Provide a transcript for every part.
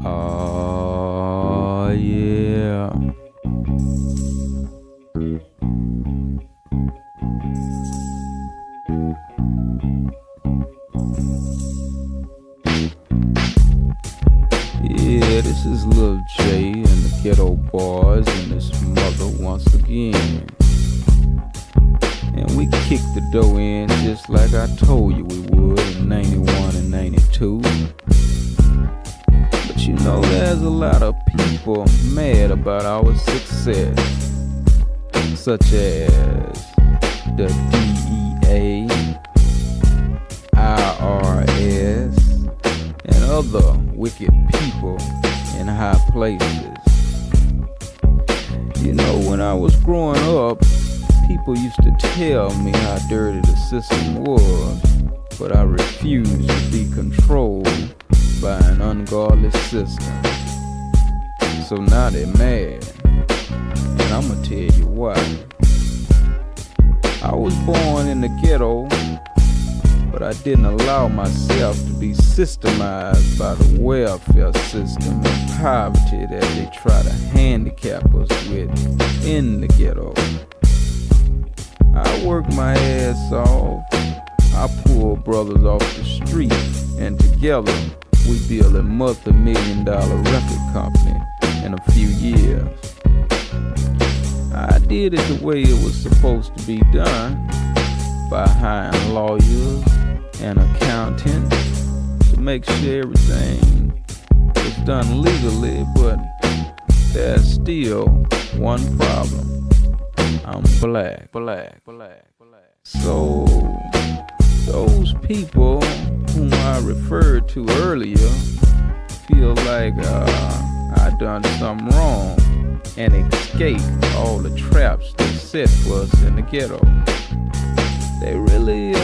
Oh, yeah. Yeah, this is Lil J and the Geto Boys and his mother once again. And we kicked the dough in just like I told you we would in 91 and 92. But you know there's a lot of people mad about our success, such as the DEA, IRS, and other wicked people in high places. You know, when I was growing up, people used to tell me how dirty the system was, but I refused to be controlled by an ungodly system. So now they're mad, and I'ma tell you why. I was born in the ghetto, but I didn't allow myself to be systemized by the welfare system and poverty that they try to handicap us with in the ghetto. I work my ass off, I pull brothers off the street, and together we build a multi-million-dollar record company in a few years. I did it the way it was supposed to be done, by hiring lawyers and accountants to make sure everything is done legally, but there's still one problem. I'm black. So those people whom I referred to earlier feel like I done something wrong and escaped all the traps they set for us in the ghetto. They really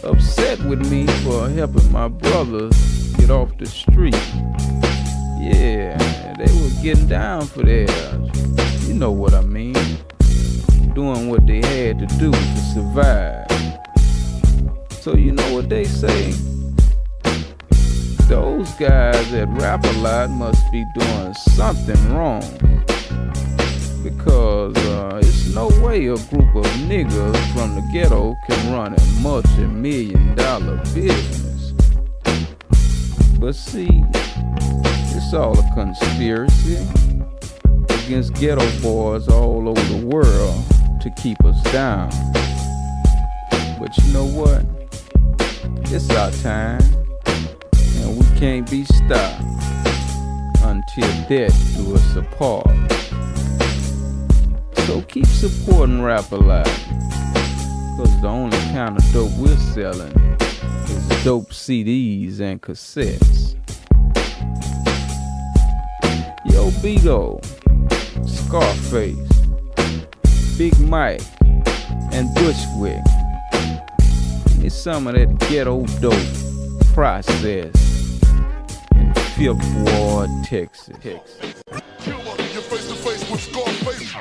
upset with me for helping my brothers get off the street. Yeah, they were getting down for theirs. You know what I mean. Doing what they had to do to survive. So you know what they say? Those guys that rap a lot must be doing something wrong. Because it's no way a group of niggas from the ghetto can run a multi-million-dollar business. But see, it's all a conspiracy against ghetto boys all over the world to keep us down. But you know what? It's our time, and we can't be stopped until death do us apart. So keep supporting Rap A Lot, cause the only kind of dope we're selling is dope CDs and cassettes. Yo, G.E.T.O, Scarface, Big Mike, and Bushwick. It's some of that ghetto dope processed in Fifth Ward, Texas. You're face to face with Scarface.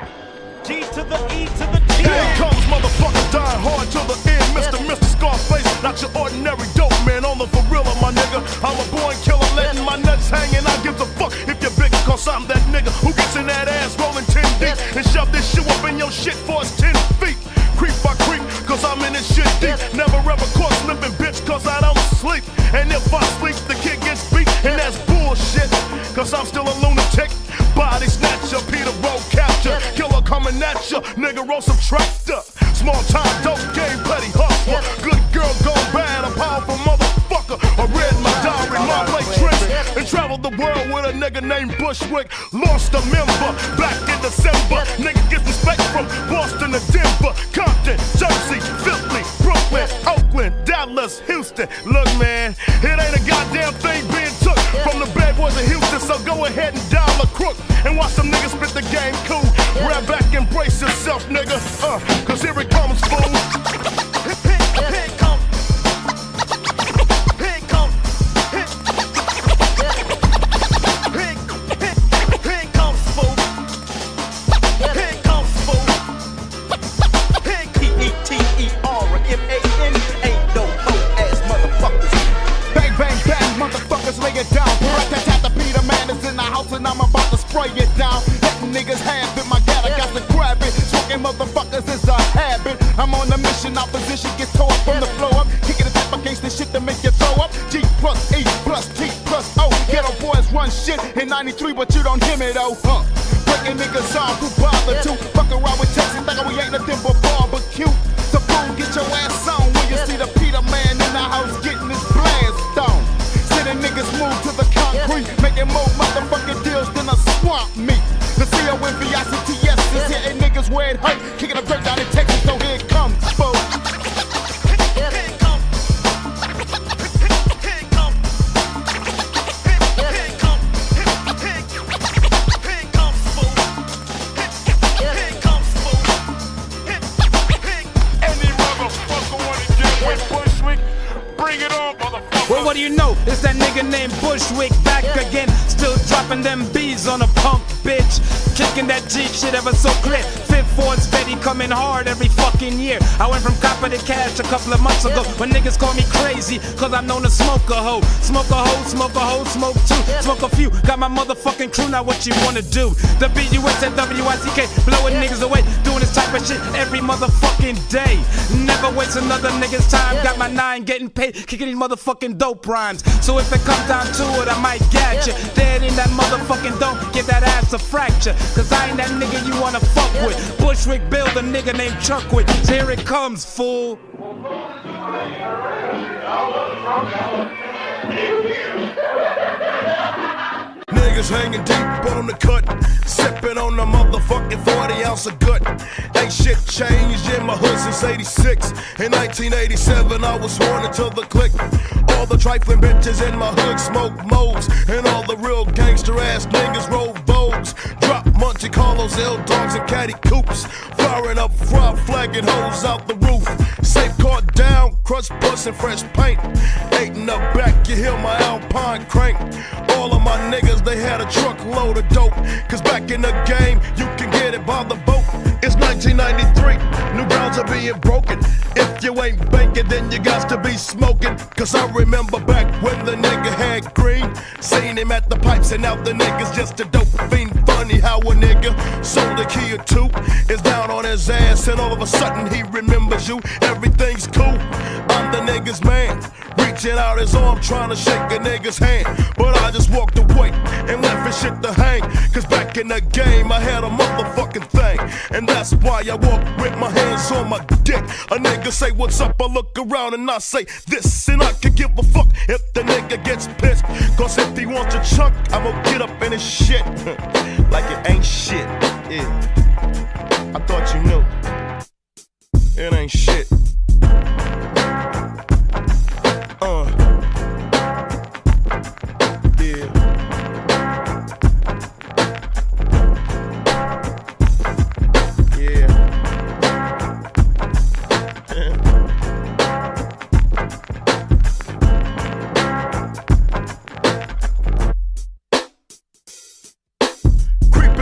G to the E to the T. Here comes motherfucker dying hard till the end. Mr. Scarface, not your ordinary dope man. On the for real, my nigga. I'm a born killer, letting my nuts hang, and I give a fuck if you're big, cause I'm that nigga who gets in that ass rolling 10 deep and shove this shoe up in your shit for it's 10 feet. Creep by creep, cause I'm in this shit deep. Never ever caught slipping, bitch, cause I don't sleep. And if I sleep, the kid gets beat, and that's bullshit, cause I'm still a lunatic. Body snatcher, Peter Road capture, killer coming at ya, nigga roll some tractor. Small time dope game, petty hustler. Good girl gone bad, a powerful motherfucker. I read my diary, my play tricks, and traveled the world with a nigga named Bushwick. Lost a member back in December. Nigga gets respect from Boston to Denver, Compton, Jersey, Philly, Brooklyn, Oakland, Dallas, Houston. Look, man, it ain't a goddamn thing being took from the bad boys of Houston. So go ahead and dial a crook and watch some niggas spit the game cool. Grab back, embrace yourself, nigga. Cause here it comes, fool. Here it comes. Here it comes. Here it comes, fool. Here it comes, fool. G.E.T.O, M.A.N. Ain't no hoe ass motherfuckers. Bang, bang, bang, motherfuckers. niggas lay it down. Rat-tat-tat, the Peter Man is in the house and I'm about to spray it down. Letting niggas have it, my dad, I got to grab it. Smoking motherfuckers is a habit. I'm on a mission, opposition gets tore up from the floor up. Kicking the type of gangsta shit to make you throw up. G plus E plus T plus O. Ghetto boys run shit in 93, but you don't hear me though. Breaking niggas off who bother to fuck around with Texas, thinking we ain't nothing but barbecue. So fool, get your ass on when you see the Peter Man in the house getting his blast on. Sending niggas move to the concrete, making more motherfucking deals than a swamp meet. The C-O-N-V-I-C-T-S is hitting niggas where it hurt, kicking the dirt down in Texas, so here it comes, fool. Well, what do you know? It's that nigga named Bushwick back again. Still dropping them B's on a punk, bitch. Kicking that G shit ever so clear. Fifth Ford steady coming hard every fucking year. I went from copper to cash a couple of months ago. When niggas call me crazy, cause I'm known to smoke a hoe. Smoke a hoe, smoke a hoe, smoke two, smoke a few. Got my motherfucking crew, now what you wanna do? The B.U.S. and W.I.C.K. blowing niggas away. Doing this type of shit every motherfucking day. Never waste another nigga's time. Got my 9 getting paid, kicking these motherfucking dope rhymes. So if it comes down to it, I might catch you dead in that motherfucking dome. Give that ass a fracture, cause I ain't that nigga you wanna fuck with. Bushwick build a nigga named Chuckwit. Here it comes, fool. Niggas hanging deep on the cut, sipping on the motherfucking 40 ounce of gut. Ain't shit changed in my hood since 86. In 1987 I was sworn into the clique. All the trifling bitches in my hood smoke modes, and all the real gangster ass niggas roll Vogues. Drop Monte Carlos, L-Dogs and Caddy Coupes. Firing up front, flagging hoes out the roof. Safe car down, crushed bus and fresh paint. Eight in the back, you hear my Alpine crank. All of my niggas, they had a truckload of dope. Cause back in the game, you can get it by the boat. It's 1993, new grounds are being broken. If you ain't banking, then you got to be smoking. Cause I remember back when the nigga had green. Seen him at the pipes and now the nigga's just a dope fiend. Funny how a nigga sold a G.E.T.O, is down on his ass and all of a sudden he remembers you. Everything's cool, I'm the nigga's man. Reaching out his arm trying to shake a nigga's hand, but I just walked away and left his shit to hang. Cause back in the game I had a motherfucking thing, and that's why I walk with my hands on my dick. A nigga say what's up, I look around and I say this, and I could give a fuck if the nigga gets pissed. Cause if he wants a chunk, I'ma get up in his shit like it ain't shit. Yeah, I thought you knew it ain't shit.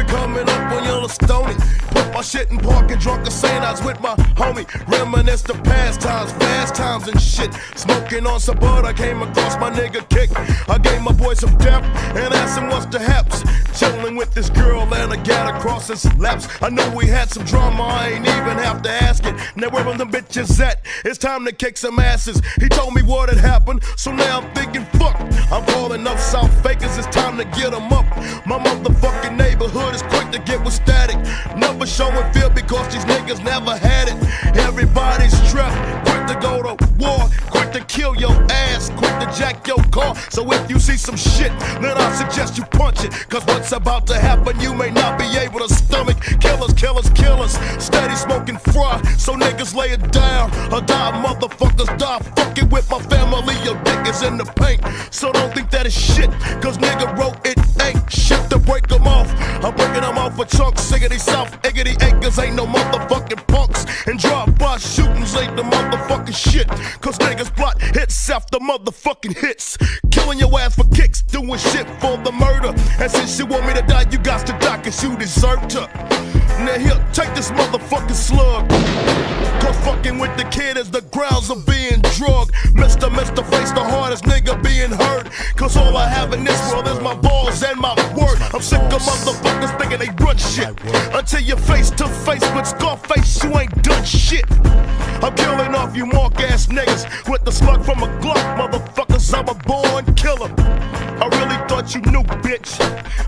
Coming up on Yellowstone, put my shit in park and drunk a St. I was with my homie, reminisce the past times, fast times and shit. Smoking on some bud, I came across my nigga Kick. I gave my boy some depth and asked him what's the haps. Chilling with this girl and a gat across his laps. I knew we had some drama, I ain't even have to ask it. Now where them bitches at? It's time to kick some asses. He told me what had happened, so now I'm thinking fuck. I'm calling up South Fakers, it's time to get them up. My motherfucking neighborhood is quick to get with static. Never showing fear because these niggas never had it. Everybody's strapped, quick to go to war, quick to kill your ass, quick to jack your car. So if you see some shit, then I suggest you punch it. Cause what's about to happen, you may not be able to stomach. Killers, killers, killers, steady smoking fry. So niggas lay it down, or die motherfuckers die. Fucking with my family, your dick is in the paint. So don't think that is shit, cause nigga wrote it ain't shit to break them off. I'm breaking them off for chunks, siggity south, iggity acres, ain't no motherfucking punks. And drive by Mass shootings ain't the motherfucking shit. Cause niggas plot hits after motherfucking hits. Killing your ass for kicks, doing shit for the murder. And since you want me to die, you got to die cause you deserve to. Now here, take this motherfucking slug. Cause fucking with the kid is the grounds of being drugged. Mr. Face the hardest nigga being heard. Cause all I have in this world is my balls and my word. I'm sick of motherfuckers thinking they run shit. Until you're face to face with Scarface, you ain't done shit. I'm killing off you mark ass niggas with the slug from a Glock, motherfuckers. I'm a born killer. I really thought you knew, bitch.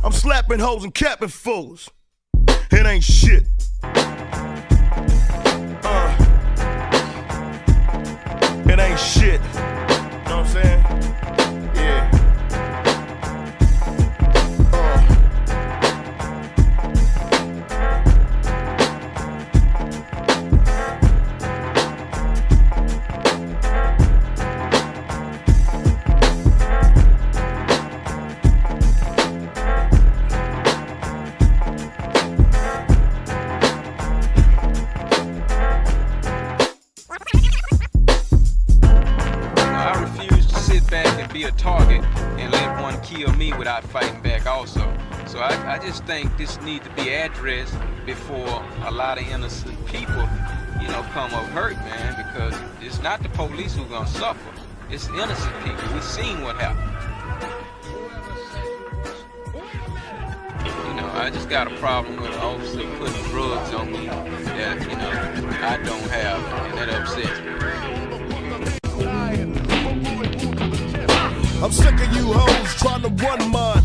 I'm slapping hoes and capping fools. It ain't shit. It ain't shit. You know what I'm saying? Yeah. Be a target and let one kill me without fighting back also. So I just think this needs to be addressed before a lot of innocent people, you know, come up hurt, man, because it's not the police who gonna suffer. It's innocent people. We've seen what happened. You know, I just got a problem with an officer putting drugs on me that, you know, I don't have, and that upsets me. I'm sick of you hoes trying to run mine.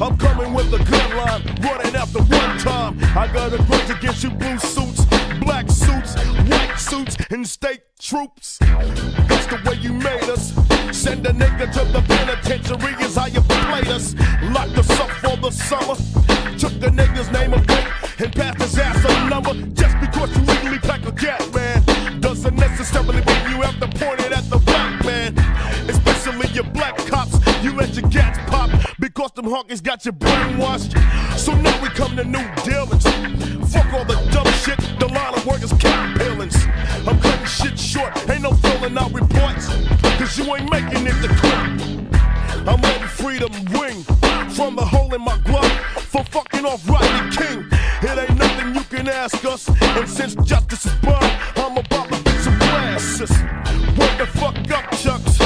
I'm coming with a gun line, running after one time. I got a grudge against you blue suits, black suits, white suits, and state troops. That's the way you made us. Send a nigga to the penitentiary is how you played us. Locked us up for the summer. Took the nigga's name away and passed his ass a number. Just because you legally pack a gat, man, doesn't necessarily mean you have to point it at the black man. Especially your black cops, you let your gats pop because them honkies got you brainwashed. So now we come to new dealings. Fuck all the dumb shit, the line of work is cap peelings. I'm cutting shit short, ain't no filling out reports, cause you ain't making it to court. I'm letting freedom ring from the hole in my glove for fucking off Rodney King. It ain't nothing you can ask us, and since justice is blind, I'm about to get some glasses. What the fuck up, Chucks?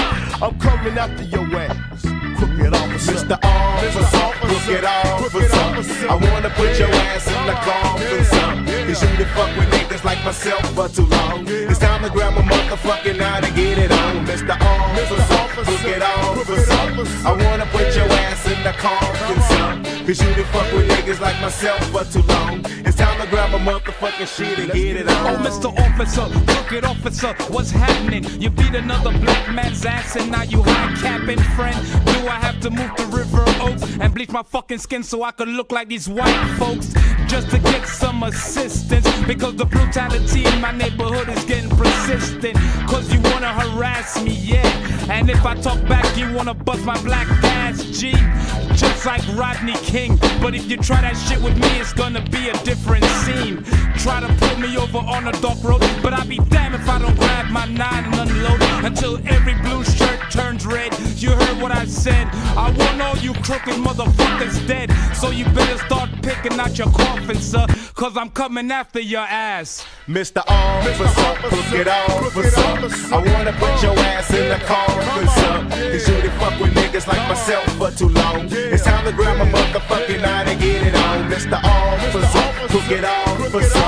I'm coming after your ass, crooked officer. Mr. Officer, crooked officer. I wanna put your ass in the coffin, son. Cause you done fuck with niggas like myself for too long. It's time to grab a motherfucking nine and get it on. Mr. Officer, crooked officer. I wanna put your ass in the coffin, son. Cause you done fuck with niggas like myself for too long. It's time to grab a motherfucking shit and get it on. Oh, Mr. Officer, crooked officer, what's happening? You beat another black man's ass and now you high-capping, friend. Do I have to move to River Oaks and bleach my fucking skin so I could look like these white folks? Just to get some assistance, because the brutality in my neighborhood is getting persistent. Cause you wanna harass me, yeah. And if I talk back, you wanna bust my black ass, G. Just like Rodney King. But if you try that shit with me, it's gonna be a different scene. Try to pull me over on a dark road, but I'll be damned if I don't grab my 9 and unload until every blue shirt turns red. You heard what I said. I want all you crooked motherfuckers dead. So you better start picking out your coffin, sir, cause I'm coming after your ass. Mr. Officer, crooked officer. I wanna put your ass in the coffin, sir. Cause you done fuck with niggas like myself for too long. It's time to grab my motherfucking nine and get it on. Mr. Officer, crooked officer.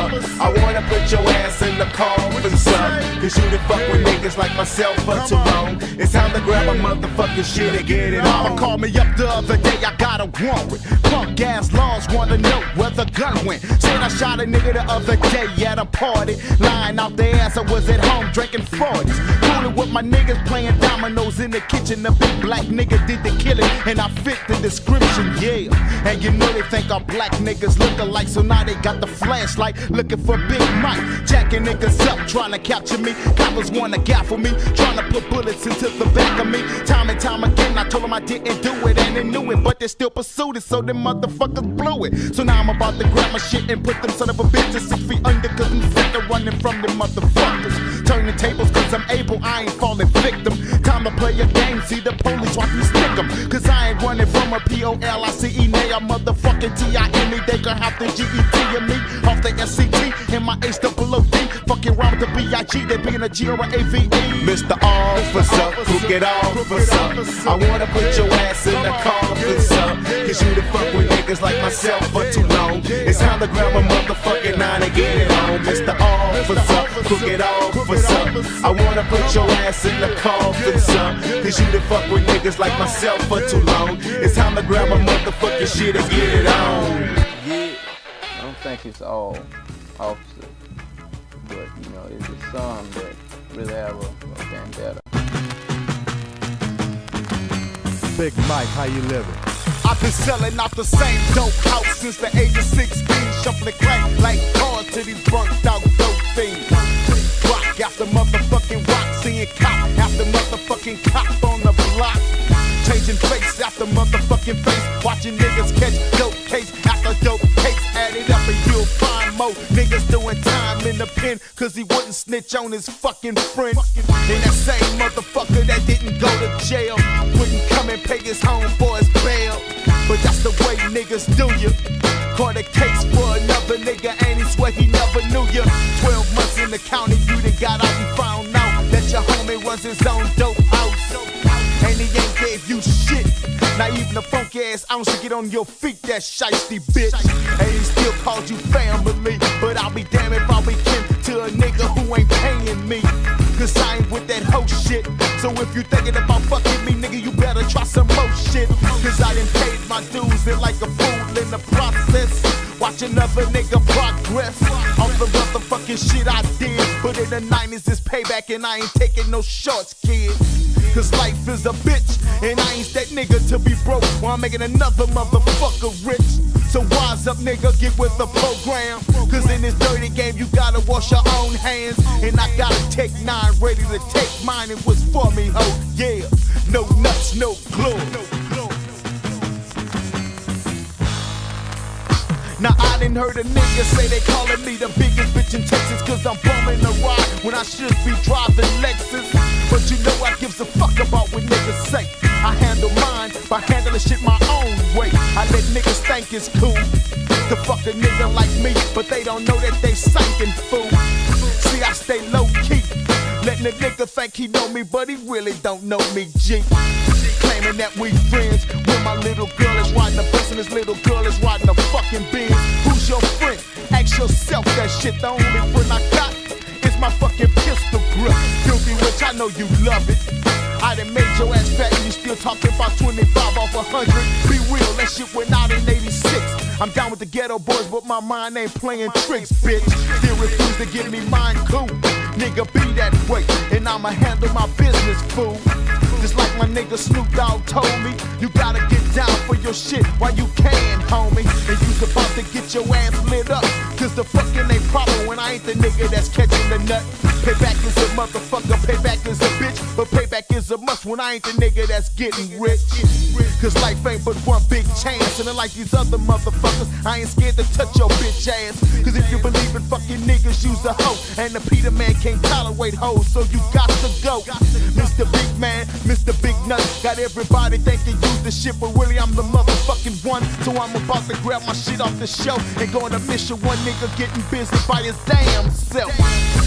I wanna put your ass in the coffin, sir. Cause you done fuck with niggas like myself for too long. It's time to grab a motherfucking shit and get it on. Mama called me up the other day, I got a warrant. Punk ass laws wanna know where the gun went. Said I shot a nigga the other day at a party. Lying out the ass, I was at home drinking 40s. Fooling with my niggas playing dominoes in the kitchen. A big black nigga did the killing, and I fit the description, yeah. And you know they think our black niggas look alike, so now they got the flashlight looking for Big Mike. Jacking niggas up, trying to capture me. Coppers wanna gaffle me, trying to put bullets into the back of me. Time and time again, I told them I didn't do it and they knew it, but they still pursued it, so them motherfuckers blew it. So now I'm about to grab my shit and put them son of a bitches 6 feet under, cause I'm sick of running from them motherfuckers. Turning tables cause I'm able, I ain't falling victim. Time to play a game, see the police watch me stick 'em. Cause I ain't running from a P-O-L-I-C-E, nay, a motherfucking T-I-M-E. They gon' have to G.E.T of me, off the S-C-T, and my H-O-O-D. Fucking around with the B-I-G, they being a G or a A-V-E. Mr. Officer, crooked officer, I wanna put your ass in the coffin, sir. Cause you done fuck with niggas like myself for too long. It's time to grab a motherfucking 9 and get it on. Mr. Officer, crooked officer, I wanna put your ass in the coffin, sir. Cause you done fuck with niggas like myself for too long. It's time to grab a motherfucking shit and get it on. Yeah, I don't think it's all officers, but you know, it's just some that really have a vendetta. Big Mike, how you living? I've been selling out the same dope house since the age of 16, shuffling crack like cars to these burnt out dope fiends. Rock after motherfucking rock, seeing cop after motherfucking cop on the block. Changing face after motherfucking face, watching niggas catch dope case after dope case. Add it up and you'll find more niggas doing time in the pen, cause he wouldn't snitch on his fucking friend. And that same motherfucker that didn't go to jail wouldn't come and pay his homeboys bail. But that's the way niggas do you. Caught a case for another nigga and he swear he never knew you. 12 months in the county, you done got out and found out that your homie was his own dope house. And he ain't gave you shit. Not even a funky ass ounce to get on your feet, that shiesty bitch. And he still called you family, but I'll be damned if I'll be kin to a nigga who ain't paying me. Cause I ain't with that hoe shit. So if you thinking about fucking me, nigga, you better try some more shit. Cause I done paid my dues and like a fool in the process. Watch another nigga progress off the motherfucking shit I did. But in the 90s it's payback and I ain't taking no shorts, kid. Cause life is a bitch and I ain't that nigga to be broke while I'm making another motherfucker rich. So wise up, nigga, get with the program. Cause in this dirty game you gotta wash your own hands. And I gotta take 9 ready to take mine. It was for me, ho, yeah. No nuts, no glue. Now I done heard a nigga say they calling me the biggest bitch in Texas, cause I'm bumming a ride when I should be driving Lexus. But you know I gives a fuck about what niggas say. I handle mine by handling shit my own way. I let niggas think it's cool to fuck a nigga like me, but they don't know that they sinking fool. See, I stay low key, letting the nigga think he know me, but he really don't know me, G. Claiming that we friends when my little girl is riding a bus and this little girl is riding a fucking Benz. Who's your friend? Ask yourself that shit. The only friend I got is my fucking pistol grip. Filthy rich, I know you love it. I done made your ass fat and you still talking about 25 off 100. Be real, that shit went out in 86. I'm down with the ghetto boys, but my mind ain't playing tricks, bitch. Still refuse to give me mine cool. Nigga, be that way, and I'ma handle my business, fool. Just like my nigga Snoop Dogg told me, you gotta get down for your shit while you can, homie. And you's about to get your ass lit up, cause the fucking ain't proper when I ain't the nigga that's catching the nut. Payback is a motherfucker, payback is a bitch, but payback is a must when I ain't the nigga that's getting rich. Cause life ain't but one big chance, and unlike these other motherfuckers, I ain't scared to touch your bitch ass. Cause if you believe in fucking niggas, you's a hoe, and the Peter Man can't tolerate hoes, so you got to go. Mr. Big Man, Mr. Big Nut, got everybody thinking you's the shit, but really I'm the motherfucking one. So I'm about to grab my shit off the shelf and go on a mission. One nigga getting busy by his damn self.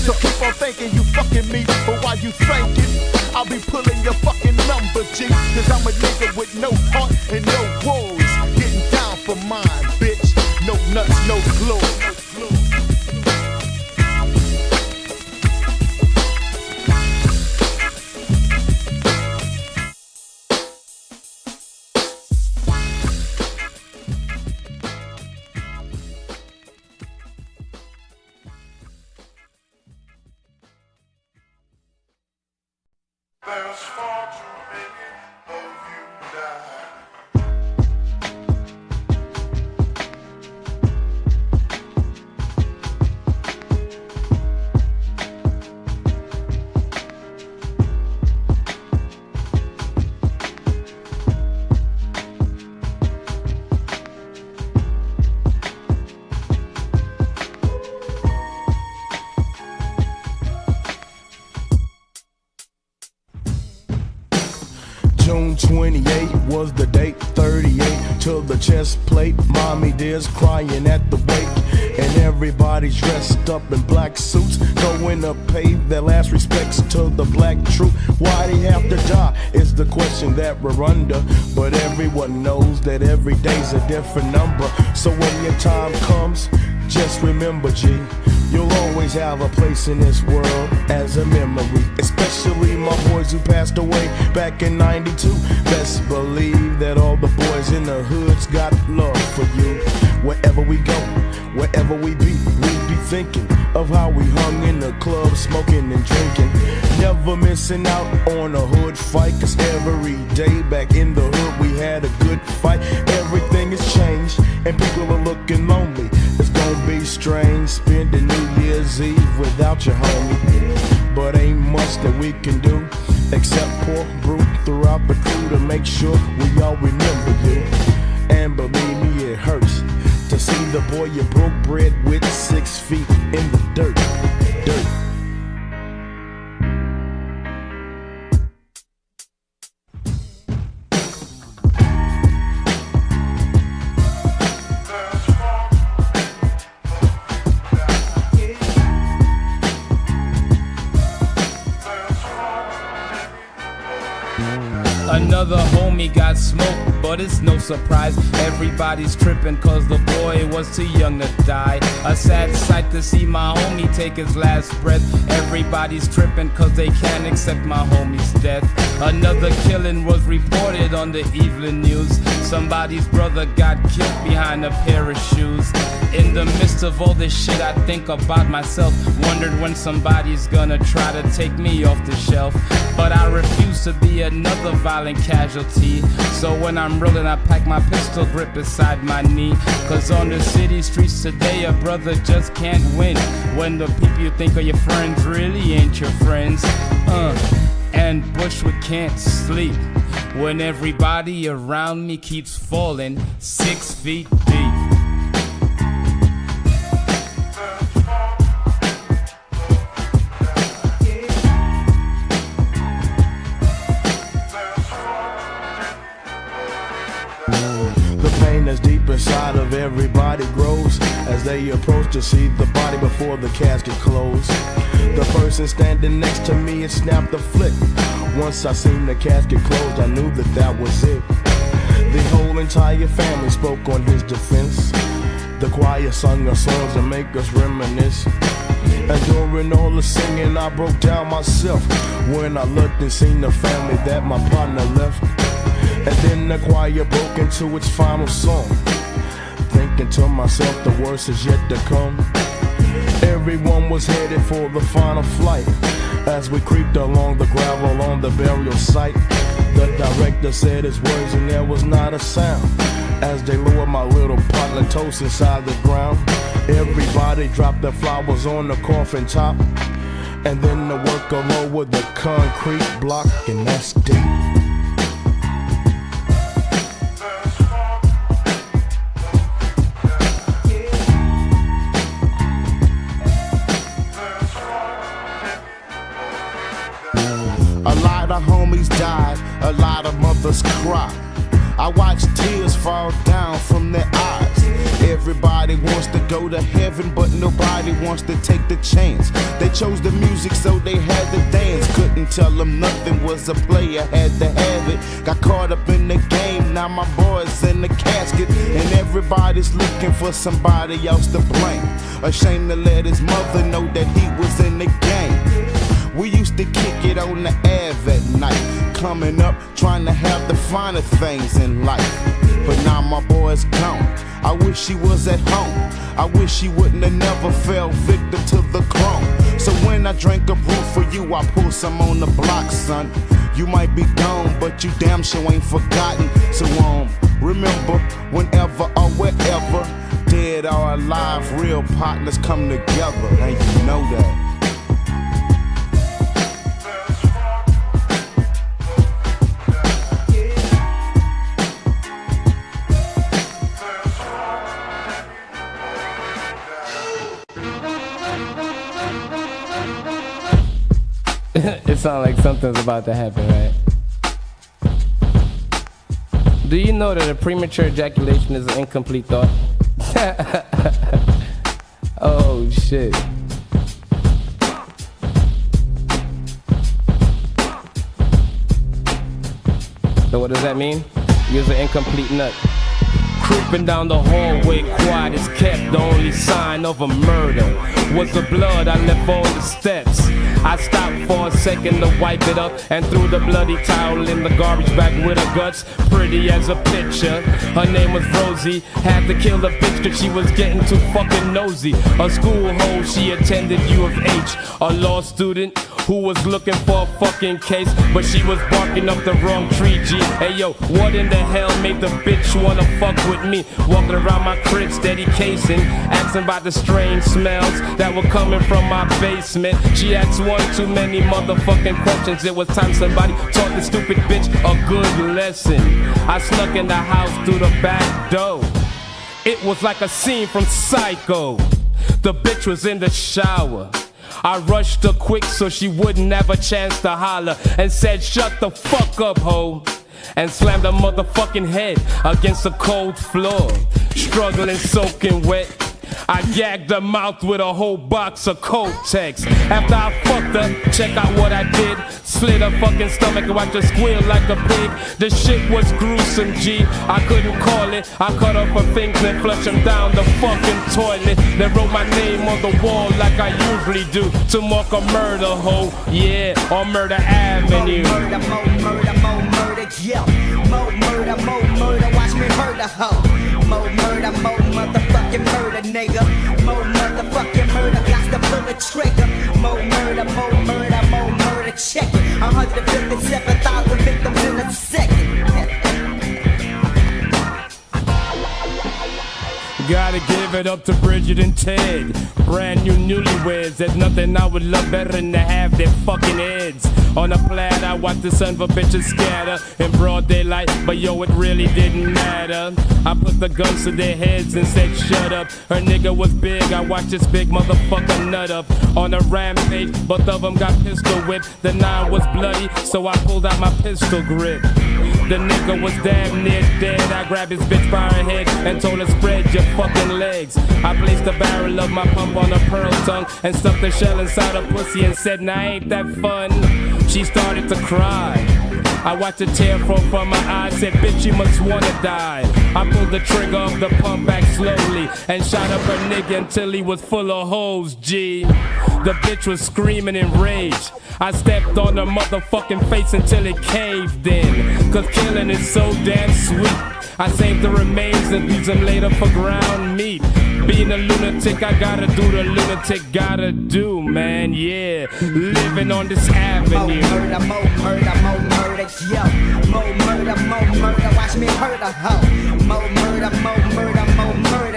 So keep on thinking you fucking me, but while you thinking, I'll be pulling your fucking number, G. Cause I'm a nigga with no heart and no worries, getting down for mine, bitch. No nuts, no glory. There's far too many of you die. was the date 38 to the chest plate. Mommy dear's crying at the wake, and everybody's dressed up in black suits, going to pay their last respects to the black troop. Why they have to die is the question that we're under, but everyone knows that every day's a different number. So when your time comes, just remember, G, you'll always have a place in this world as a memory, especially my boys who passed away back in '92. Best believe that all the boys in the hoods got love for you. Wherever we go, wherever we be thinking of how we hung in the club, smoking and drinking. Never missing out on a hood fight, cause every day back in the hood we had a good fight. Everything has changed and people are looking lonely. It's gonna be strange spending New Year's Eve without your homie, but ain't much that we can do except pour brew throughout the crew to make sure we all remember you. And believe me, it hurts to see the boy you broke bread with 6 feet in the dirt. Another homie got smoked, but it's no surprise. Everybody's tripping cause the boy was too young to die. A sad sight to see my homie take his last breath. Everybody's tripping cause they can't accept my homie's death. Another killing was reported on the evening news. Somebody's brother got killed behind a pair of shoes. In the midst of all this shit I think about myself, wondered when somebody's gonna try to take me off the shelf. But I refuse to be another violent casualty. So when I'm rolling I pack my pistol grip beside my knee. Cause on the city streets today a brother just can't win when the people you think are your friends really ain't your friends. And Bushwick can't sleep when everybody around me keeps falling 6 feet deep. That's deep inside of everybody grows as they approach to see the body before the casket closed. The person standing next to me had snapped a flick. Once I seen the casket closed, I knew that that was it. The whole entire family spoke on his defense. The choir sung our songs to make us reminisce. And during all the singing I broke down myself when I looked and seen the family that my partner left. And then the choir broke into its final song, thinking to myself the worst is yet to come. Everyone was headed for the final flight as we creeped along the gravel on the burial site. The director said his words and there was not a sound as they lowered my little partner toast inside the ground. Everybody dropped their flowers on the coffin top, and then the worker lowered the concrete block, and that's deep. A lot of homies died, a lot of mothers cried. I watched tears fall down from their eyes. Everybody wants to go to heaven, but nobody wants to take the chance. They chose the music, so they had to dance. Couldn't tell them nothing was a player, had to have it. Got caught up in the game, now my boy's in the casket, and everybody's looking for somebody else to blame. Ashamed to let his mother know that he was in the game. We used to kick it on the Ave at night, coming up, trying to have the finer things in life. But now my boy's gone, I wish he was at home. I wish he wouldn't have never fell victim to the chrome. So when I drink a brew for you, I pull some on the block, son. You might be gone, but you damn sure ain't forgotten. So remember, whenever or wherever, dead or alive, real partners come together, and you know that. It sounds like something's about to happen, right? Do you know that a premature ejaculation is an incomplete thought? Oh shit. So what does that mean? You're an incomplete nut. Creeping down the hallway, quiet as kept. The only sign of a murder was the blood I left on the steps. I stopped for a second to wipe it up and threw the bloody towel in the garbage bag with her guts, pretty as a picture. Her name was Rosie. Had to kill the bitch cause she was getting too fucking nosy. A school hoe, she attended U of H. A law student who was looking for a fucking case, but she was barking up the wrong tree, G. Hey yo, what in the hell made the bitch wanna fuck with me? Walking around my crib, steady casing, asking about the strange smells that were coming from my basement. She asked one too many motherfucking questions. It was time somebody taught the stupid bitch a good lesson. I snuck in the house through the back door. It was like a scene from Psycho. The bitch was in the shower. I rushed her quick so she wouldn't have a chance to holler, and said, "Shut the fuck up, ho," and slammed her motherfucking head against the cold floor. Struggling, soaking wet, I gagged her mouth with a whole box of Kotex. After I fucked her, check out what I did. Slit her fucking stomach and watched her squeal like a pig. The shit was gruesome, G. I couldn't call it. I cut off her fingers and flushed them down the fucking toilet. Then wrote my name on the wall like I usually do to mark a murder hoe. Yeah, on Murder Avenue. Murder, yeah. More murder, watch me murder hoe. More murder, more motherfucking murder, nigga. More motherfucking murder, got to pull the trigger. More murder, check it. 157,000 victims in a second. Gotta give it up to Bridget and Ted. Brand new newlyweds. There's nothing I would love better than to have their fucking heads on a plaid. I watched the son of a bitch scatter in broad daylight, but yo, it really didn't matter. I put the guns to their heads and said, "Shut up." Her nigga was big. I watched this big motherfucker nut up on a rampage. Both of them got pistol whipped. The 9 was bloody, so I pulled out my pistol grip. The nigga was damn near dead. I grabbed his bitch by her head and told her, "Spread your fucking legs." I placed the barrel of my pump on her pearl tongue and stuffed the shell inside her pussy and said, "Now ain't that fun?" She started to cry. I watched a tear fall from my eye, said, "Bitch, you must wanna die." I pulled the trigger of the pump back slowly and shot up her nigga until he was full of holes, G. The bitch was screaming in rage. I stepped on her motherfucking face until it caved in, cause killing is so damn sweet. I saved the remains and used them later for ground meat. Being a lunatic, I gotta do the lunatic gotta do, man, yeah. Living on this avenue. More murder, yo. More murder, watch me hurt a hoe. More murder,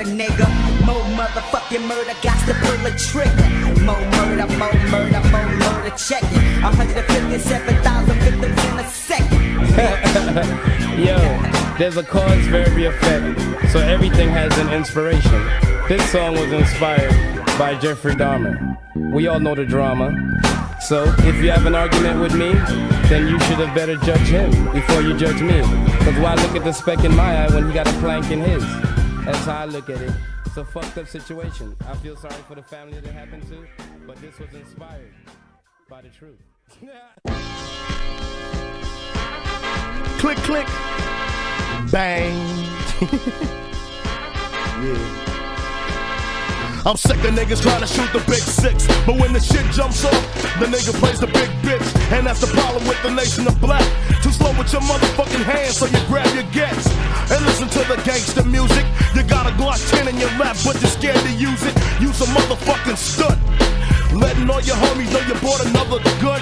nigga. More motherfucking murder, got to pull the trigger. More murder, check it. 157,000 victims in a second. Yo, there's a cause for every effect, so everything has an inspiration. This song was inspired by Jeffrey Dahmer. We all know the drama. So if you have an argument with me, then you should have better judge him before you judge me. Cause why look at the speck in my eye when he got a plank in his? That's how I look at it. It's a fucked up situation. I feel sorry for the family that happened to, but this was inspired by the truth. Click, click, bang. Yeah. I'm sick of niggas trying to shoot the big six, but when the shit jumps off, the nigga plays the big bitch, and that's the problem with the nation of black. Too slow with your motherfucking hands, so you grab your gets and listen to the gangster music. You got a Glock 10 in your lap, but you're scared to use it. Use a motherfucking stunt, letting all your homies know you bought another gun.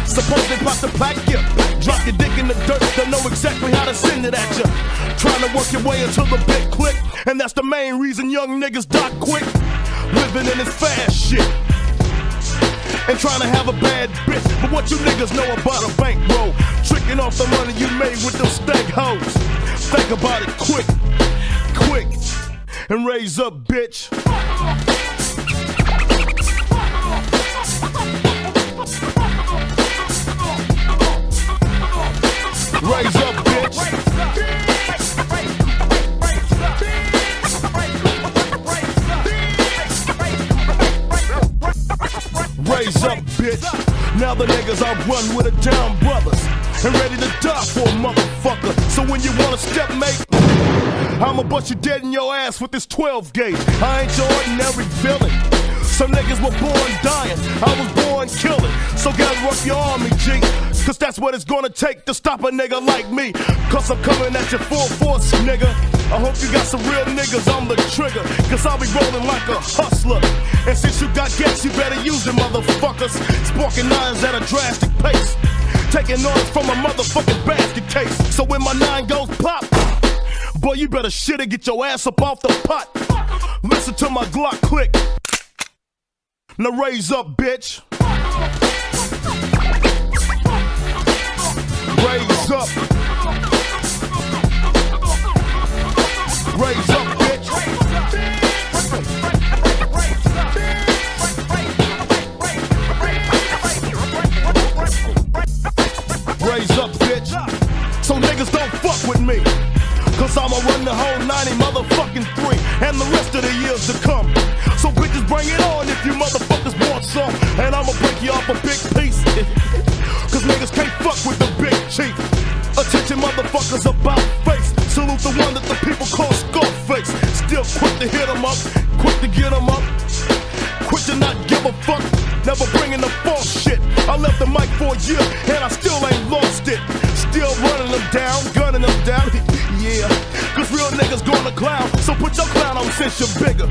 Suppose they about to pack you, drop your dick in the dirt, they'll know exactly how to send it at you. Trying to work your way into the big click, and that's the main reason young niggas die quick. Living in this fast shit, and trying to have a bad bitch. But what you niggas know about a bankroll? Tricking off the money you made with them stag hoes. Think about it quick, and raise up, bitch. Raise up, bitch. Now the niggas I run with are down brothers and ready to die for a motherfucker. So when you want a step, mate, I'ma bust you dead in your ass with this 12 gauge. I ain't your ordinary villain. Some niggas were born dying, I was born killing. So gather up your army, G, cause that's what it's gonna take to stop a nigga like me. Cause I'm coming at you full force, nigga. I hope you got some real niggas on the trigger, cause I'll be rolling like a hustler. And since you got gas, you better use them motherfuckers. Sparking nines at a drastic pace, taking orders from a motherfucking basket case. So when my 9 goes pop, boy, you better shit and get your ass up off the pot. Listen to my Glock click. Now raise up, bitch. Raise up. Raise up, bitch. Raise up, bitch. So niggas don't fuck with me, cause I'ma run the whole 90 motherfucking 3 and the rest of the years to come. So bitches bring it on if you motherfuckers want some, and I'ma break you off a big piece. Cause niggas can't fuck with the big chief. Attention motherfuckers about face. Salute the one that the people call Scarface. Still quick to hit 'em up, quick to get 'em up, quick to not give a fuck. Never bringing the false shit. I left the mic for a year and I still ain't lost it. Still running them down, gunning them down. Yeah, cause real niggas gonna clown. So put your clown on since you're bigger.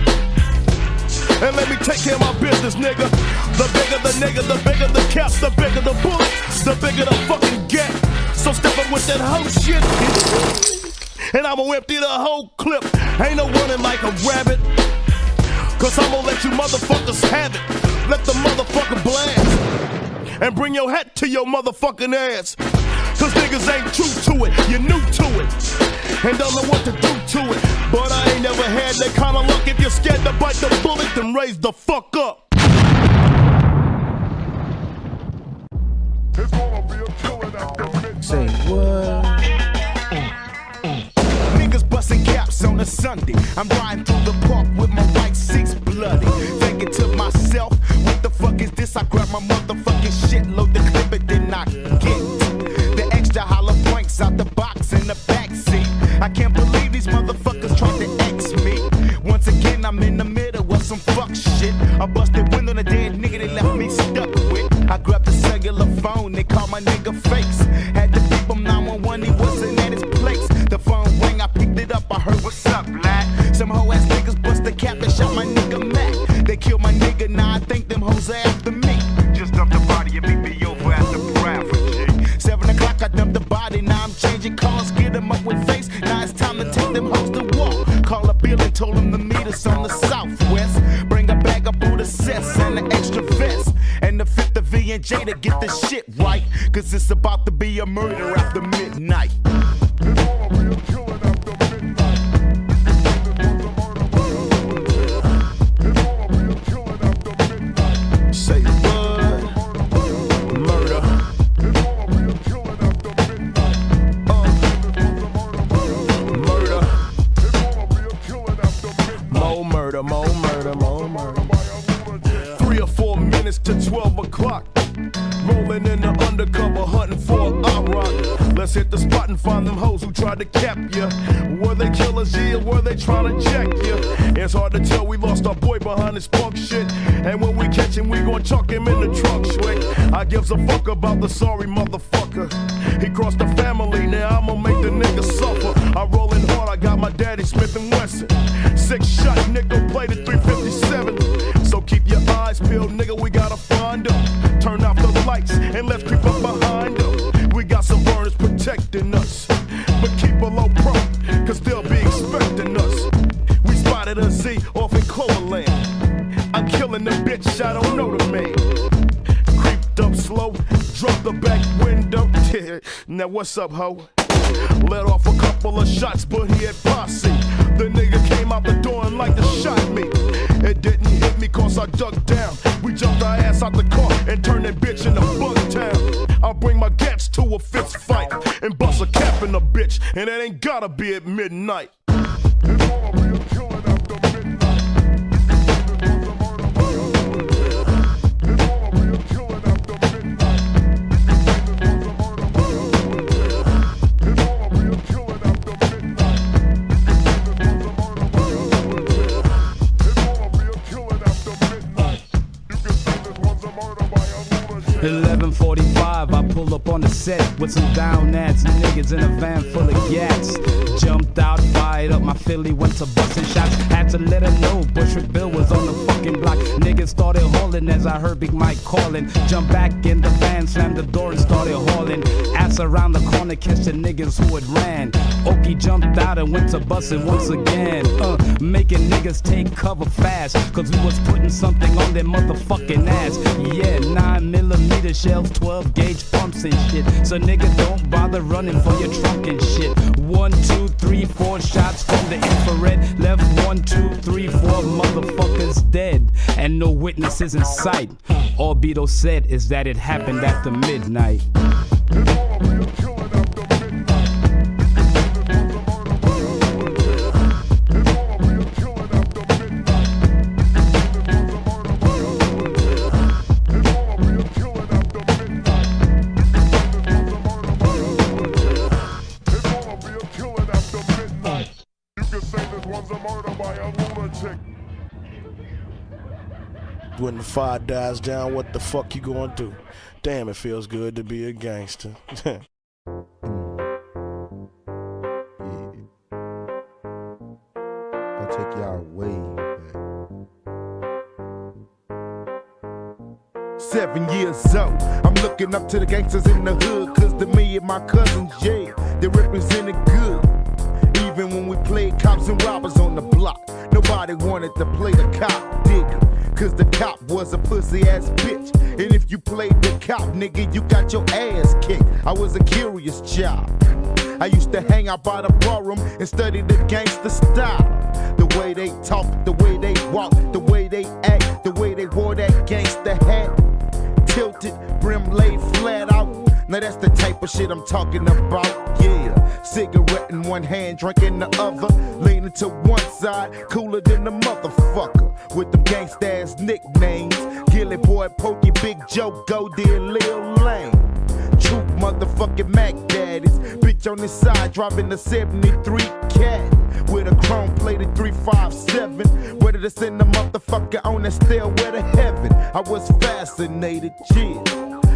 And let me take care of my business, nigga. The bigger the nigga, the bigger the cap, the bigger the bullet, the bigger the fucking get. So step up with that whole shit, and I'ma empty the whole clip. Ain't no running like a rabbit, cause I'ma let you motherfuckers have it. Let the motherfucker blast, and bring your hat to your motherfucking ass. Cause niggas ain't true to it, you're new to it, and don't know what to do to it. But I ain't never had that kind of luck. If you're scared to bite the bullet, then raise the fuck up. It's gonna be a killing after midnight. Say what? Niggas busting caps on a Sunday. I'm riding through the park with my white seats bloody. Thinking to myself, what the fuck is this? I grab my motherfucking shit, load the clip, and then I get the extra hollow points out the box in the backseat. I can't believe these motherfuckers tried to X me. Once again, I'm in the middle of some fuck shit. I busted window on a dead nigga they left me stuck with. I grabbed the cellular phone, they called my nigga fakes. Had to beep him 911, he wasn't at his place. The phone rang, I picked it up, I heard what's up, lad. Some hoe ass niggas bust the cap and shot my nigga Mac. They killed my nigga, now I think them hoes are after me. Just dumped the body and beat me over at the Bradford, G. 7 o'clock, I dumped the body, now I'm changing cars, get them up with face. Now it's time to take them hoes to walk. Call up Bill and told him to meet us on the southwest. Bring a bag of Buddha sets and an extra vest. And the 5th of V&J to get the shit right. Cause it's about to be a murder after midnight. It's gonna be a killing after midnight. It's gonna be a killing after midnight. Say what? Murder. It's gonna be a killing after midnight. Murder. It's gonna be a killing after midnight. More murder, more murder, more murder. 3 or 4 minutes to 12 o'clock. Rolling in the undercover, hunting for a rock. Let's hit the spot and find them hoes who tried to cap ya. Were they killers, yeah, or were they trying to jack ya? It's hard to tell, we lost our boy behind this punk shit. And when we catch him, we gon' chuck him in the trunk, Schwick. I gives a fuck about the sorry motherfucker. He crossed the family, now I'ma make the nigga suffer. I'm rolling hard, I got my daddy Smith & Wesson. 6-shot nickel-plated 357. So keep your eyes peeled, nigga, we gotta find him. Turn off the lights and let's creep up behind them. We got some burners protecting us, but keep a low pro, cause they'll be expecting us. We spotted a Z off in Cloverland. I'm killing the bitch, I don't know the man. Creeped up slow, dropped the back window. Now what's up, ho? Let off a couple of shots, but he had posse. The nigga came out the door and like to shot me. It didn't hit me cause I ducked down. We jumped our ass out the car and turned that bitch into Bugtown. I'll bring my gats to a fist fight and bust a cap in the bitch, and it ain't gotta be at midnight. It's gonna be a killing after midnight. It's gonna be a killing after midnight. 11:45, I pull up on the set with some down-ass niggas in a van full of gats. Jumped out, fired up my Philly, went to busting shots. Had to let her know Bushwick Bill was on the fucking block. Niggas started hauling as I heard Big Mike calling. Jumped back in the van, slammed the door and started hauling. Ass around the corner, catch the niggas who had ran. Okie jumped out and went to busting once again. Making niggas take cover fast, cause we was putting something on their motherfucking ass. Yeah, 9mm shells, 12 gauge pumps and shit. So nigga, don't bother running for your trunk and shit. 1, 2, 3, 4 shots from the infrared. Left 1, 2, 3, 4 motherfuckers dead, and no witnesses in sight. All Geto said is that it happened after midnight. 'Cause when the fire dies down, what the fuck you gonna do? Damn, it feels good to be a gangster. Yeah. I'll take y'all way back. 7 years old, I'm looking up to the gangsters in the hood, cause to me and my cousins, yeah, they represented good. Even when we played cops and robbers on the block, nobody wanted to play the cop, digger, cause the cop was a pussy ass bitch. And if you played the cop, nigga, you got your ass kicked. I was a curious child. I used to hang out by the barroom and study the gangster style. The way they talk, the way they walk, the way they act, the way they wore that gangster hat. Tilted, brim laid flat out. Now that's the type of shit I'm talking about, yeah. Cigarette in one hand, drink in the other. Leaning to one side, cooler than a motherfucker. With them gangsta ass nicknames. Gilly Boy, Pokey, Big Joe, Goldie, and Lil Lane. True motherfucking Mac Daddies. Bitch on the side, driving the 73 Cat. With a chrome plated 357. Ready to send the motherfucker on that stairway to heaven. I was fascinated, yeah.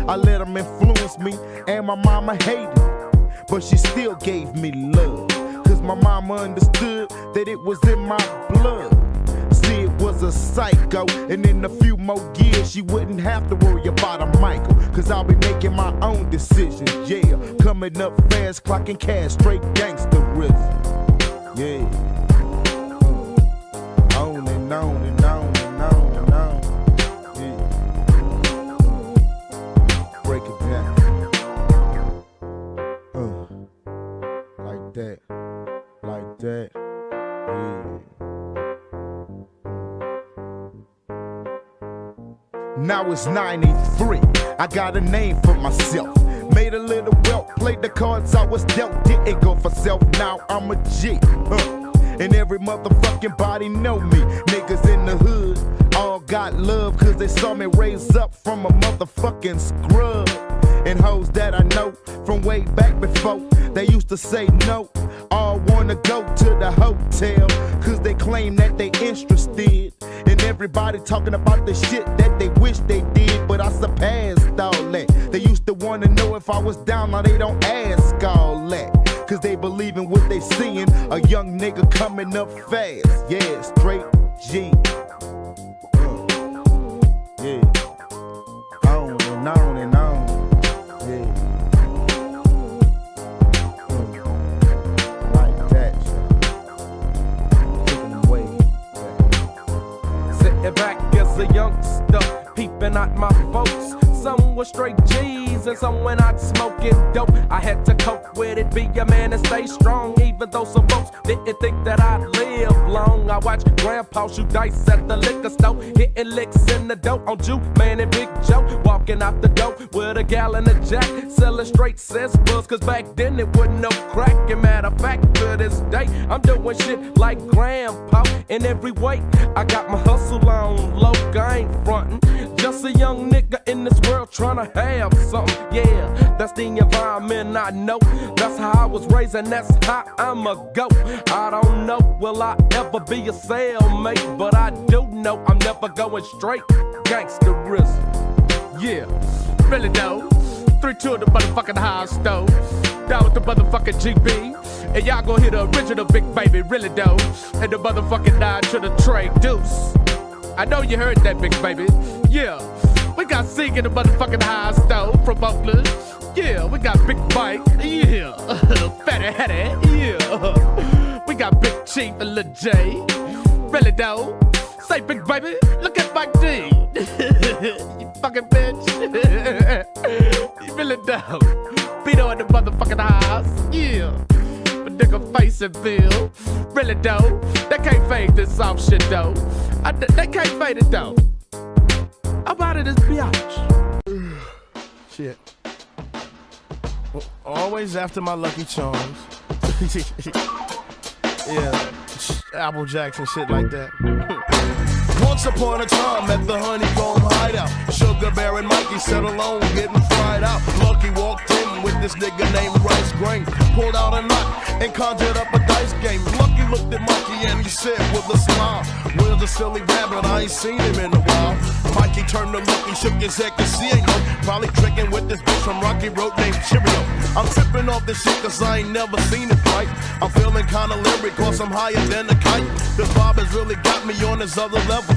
I let them influence me, and my mama hated it, but she still gave me love, cause my mama understood that it was in my blood. See, it was a psycho, and in a few more years she wouldn't have to worry about a Michael, cause I'll be making my own decisions, yeah. Coming up fast, clocking cash, straight gangsterism, yeah. On and on and on and on and on, yeah. Break it down. Like that. Like that. Yeah. Now it's 93. I got a name for myself. Made a little wealth, played the cards I was dealt. Didn't go for self, now I'm a G. And every motherfucking body know me. Niggas in the hood all got love, cause they saw me raise up from a motherfucking scrub. And hoes that I know from way back before, they used to say no, all wanna go to the hotel, cause they claim that they interested. And everybody talking about the shit that they wish they did, but I surpassed all that. They used to wanna know if I was down, now they don't ask all that, cause they believe in what they seeing, a young nigga coming up fast. Yeah, straight G. Yeah. On and on and on. Yeah. Like that. Taking them way back. Sitting back as a youngster, peeping at my folks. Some were straight G's and some went out smoking dope. I had to cope with it, be a man and stay strong, even though some folks didn't think that I'd live long. I watched Grandpa shoot dice at the liquor store, hitting licks in the dope on Jew Man and Big Joe, walking out the door with a gallon of Jack, selling straight cess buzz, cause back then it wasn't no crack. And matter of fact, to this day, I'm doing shit like Grandpa in every way. I got my hustle on low, I ain't frontin', just a young nigga in this world tryna have something. Yeah, that's the environment I know. That's how I was raised and that's how I'ma go. I don't know, will I ever be a cellmate, but I do know I'm never going straight. Gangsterism, yeah. really though. 3-2 at the motherfucking house though. Down with the motherfucking GB. And y'all gon' hear the original Big Baby, really though. And the motherfucking 9 to the Trey Deuce. I know you heard that, Big Baby. Yeah. We got Zeke in the motherfucking house though from Oakland. Yeah, we got Big Mike. Yeah. Fatty Hattie. Yeah. We got Big Chief and Lil J. Really though. Say, Big Baby, look at Mike D. You fucking bitch. You really dope. Vito in the motherfucking house. Yeah. But nigga face and feel. Really dope. They can't fade this soft shit though. They can't fade it though. How about it is biatch? Shit. Always after my Lucky Charms. Yeah. Apple Jacks and shit like that. Once upon a time at the Honeycomb Hideout, Sugar Bear and Mikey sat alone getting fried out. Lucky walked in with this nigga named Rice Grain, pulled out a knot and conjured up a dice game. Lucky looked at Mikey and he said with a smile, "Where's the silly rabbit? I ain't seen him in a while." Mikey turned to Lucky, shook his head cause he ain't no, probably tricking with this bitch from Rocky Road named Cheerio. I'm tripping off this shit cause I ain't never seen it right. I'm feeling kinda lyric cause I'm higher than a kite. This Bob has really got me on this other level.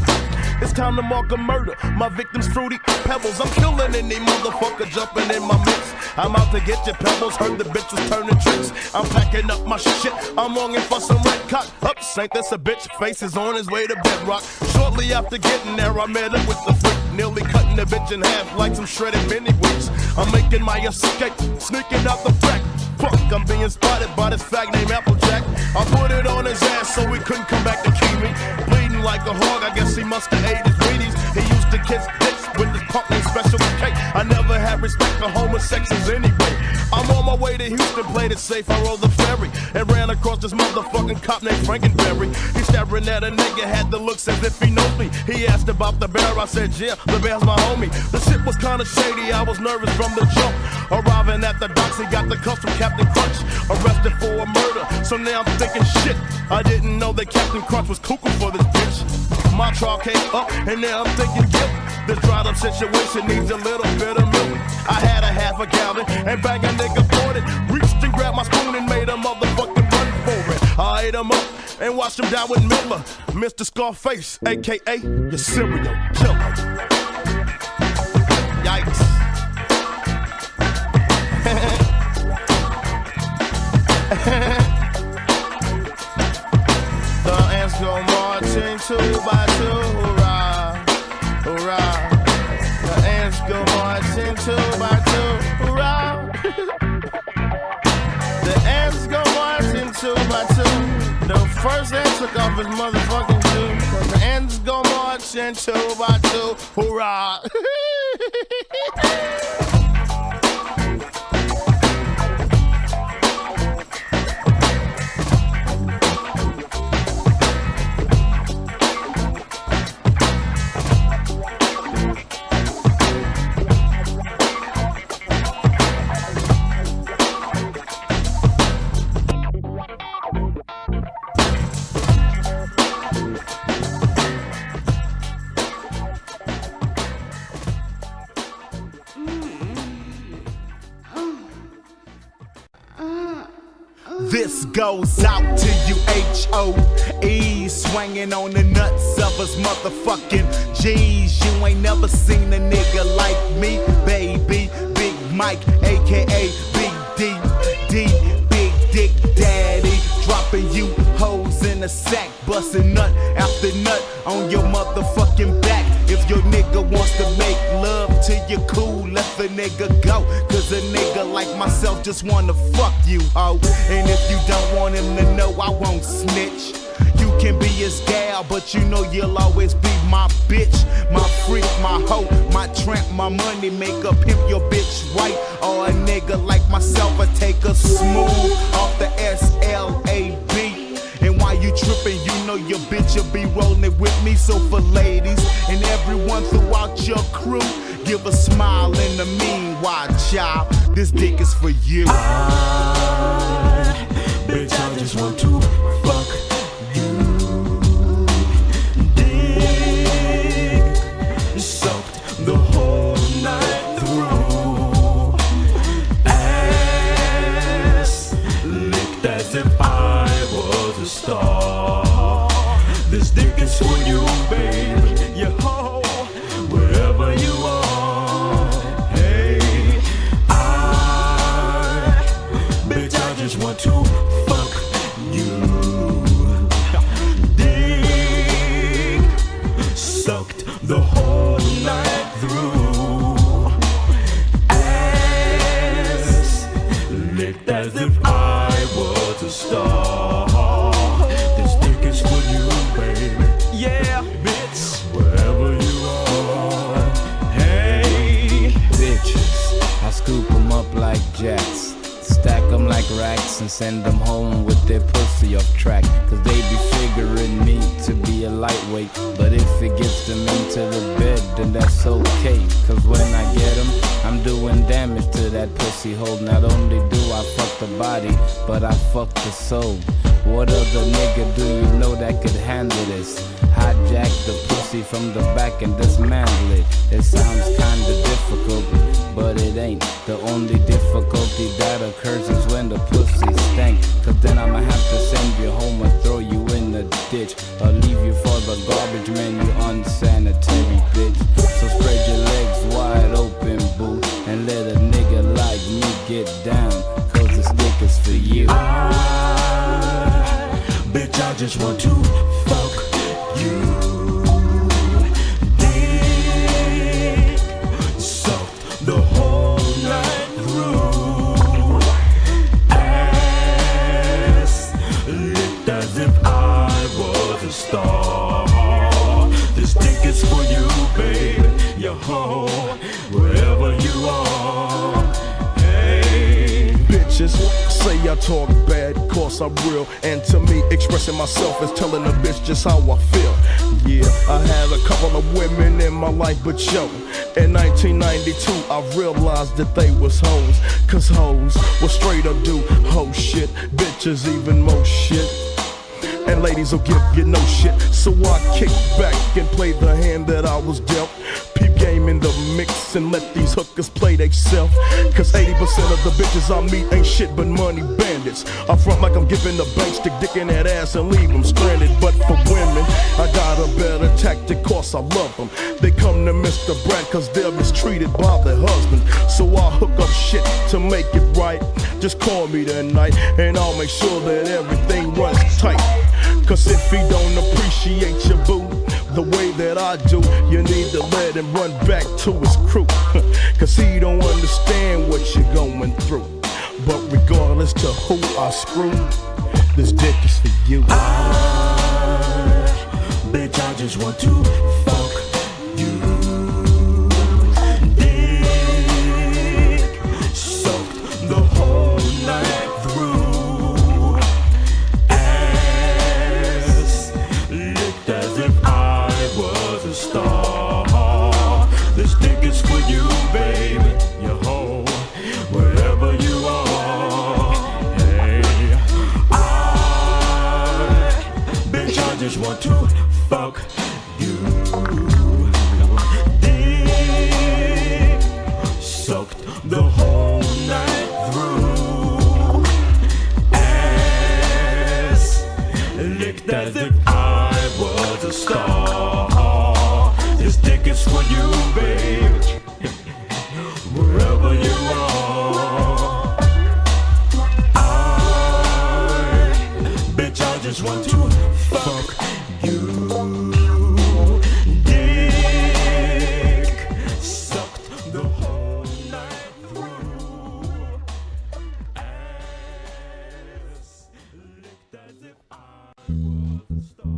It's time to mark a murder. My victim's fruity pebbles. I'm killing any motherfucker jumping in my mix. I'm out to get your pebbles. Heard the bitch was turning tricks. I'm packing up my shit. I'm longing for some red cock. Ups, ain't this a bitch? Face is on his way to bedrock. Shortly after getting there, I met him with the freak. Nearly cutting the bitch in half like some shredded mini wheats. I'm making my escape, sneaking out the back. Fuck, I'm being spotted by this fag named Applejack. I put it on his ass so he couldn't come back to keep me. Bleeding like a hog, I guess he must have ate his Wheaties. He used to kiss dicks with his pump named Special K. I never had respect for homosexuals anyway. I'm on my way to Houston, played it safe, I rode the ferry and ran across this motherfucking cop named Frankenberry. He staring at a nigga, had the looks as if he knows me. He asked about the bear, I said, yeah, the bear's my homie. The shit was kinda shady, I was nervous from the jump. Arriving at the docks, he got the cuffs from Captain Crunch. Arrested for a murder, so now I'm thinking shit. I didn't know that Captain Crunch was cuckoo for this bitch. My trial came up, and now I'm thinking guilt. This dried up situation needs a little bit of milk. I had a half a gallon, and bang a nigga bought it. Reached and grabbed my spoon and made a motherfucking run for it. I ate him up and watched him die with Miller. Mr. Scarface, a.k.a. your serial killer. Yikes. The ants go marching 2 by 2, hurrah, hurrah. The ants go marching 2 by 2, hurrah. The ants go marching 2 by 2. The first ant took off his motherfucking shoe. The ants go marching 2 by 2, hurrah. This goes out to you, H.O.E. Swinging on the nuts of us motherfucking G's. You ain't never seen a nigga like me, baby. Big Mike, a.k.a. Big D, Big Dick Daddy. Dropping you hoes in a sack, busting nut after nut on your motherfucking back. If your nigga wants to make love to you, cool, let the nigga go. Cause a nigga like myself just wanna fuck you, oh. And if you don't want him to know, I won't snitch. You can be his gal, but you know you'll always be my bitch. My freak, my hoe, my tramp, my money maker, pimp your bitch right. Or a nigga like myself, I take a smooth off the SLAB. And while you trippin', you know your bitch will be rollin' with me. So for ladies and everyone throughout your crew, give a smile in the meanwhile, child. This dick is for you. Bitch, I just want to fuck you. Dick soaked the whole night through. a star. This dick is for you, baby. Yo, wherever you are. Hey, bitch, I just want to fuck you. Dick sucked the whole night through. Ass licked as if I was a star. This dick is for you, baby. Yeah, bitch. Wherever you are. Hey, Bitches, I scoop them up like jacks, stack them like racks, and send them home with their pussy off track. Cause they be figuring me to be a lightweight, but if it gets them into the bed, then that's okay. Cause when I get them, I'm doing damage to that pussy hole. Not only do I fuck the body, but I fuck the soul. What other nigga do you know that could handle this? Hijack the pussy from the back and dismantle it. It sounds kinda difficult, but it ain't. The only difficulty that occurs is when the pussy stank. Cause then I'ma have to send you home and throw you in the ditch, or leave you for the garbage man, you unsanitary bitch. So spread your legs wide open, boo, and let a nigga like me get down. Cause this dick is for you. bitch, I just want to fuck you. Dick sucked the whole night through. Ass licked as if I was a star. This dick is for you, baby. Yo, wherever you are. Hey, bitches say I talk bad, cause I'm real. And to me, expressing myself is telling a bitch just how I feel. Yeah, I had a couple of women in my life, but yo, in 1992, I realized that they was hoes. Cause hoes will straight up do hoe shit. Bitches even more shit. And ladies will give you no shit. So I kick back and play the hand that I was dealt. Peep game in the mix and let these hookers play they self. Cause 80% of the bitches I meet ain't shit but money bandits. I front like I'm giving the bank, stick dick in that ass and leave them stranded. But for women, I got a better tactic, cause I love them. They come to Mr. Brad cause they're mistreated by their husband. So I hook up shit to make it right. Just call me tonight and I'll make sure that everything runs tight. Cause if he don't appreciate your boo the way that I do, you need to let him run back to his crew. Cause he don't understand what you're going through. But regardless to who I screw, this dick is for you. Bitch, I just want to fuck you. Dick soaked the whole night through. Ass licked as if I was a star. This dick is for you, baby. Yo, wherever you are. Hey, bitch, I just want to fuck you. Dick sucked the whole night through. Ass licked as if I was a star. This dick is for you, baby. Wherever you are. Bitch, I just want to fuck you. Dick sucked the whole night through. Ass licked as if I was a star.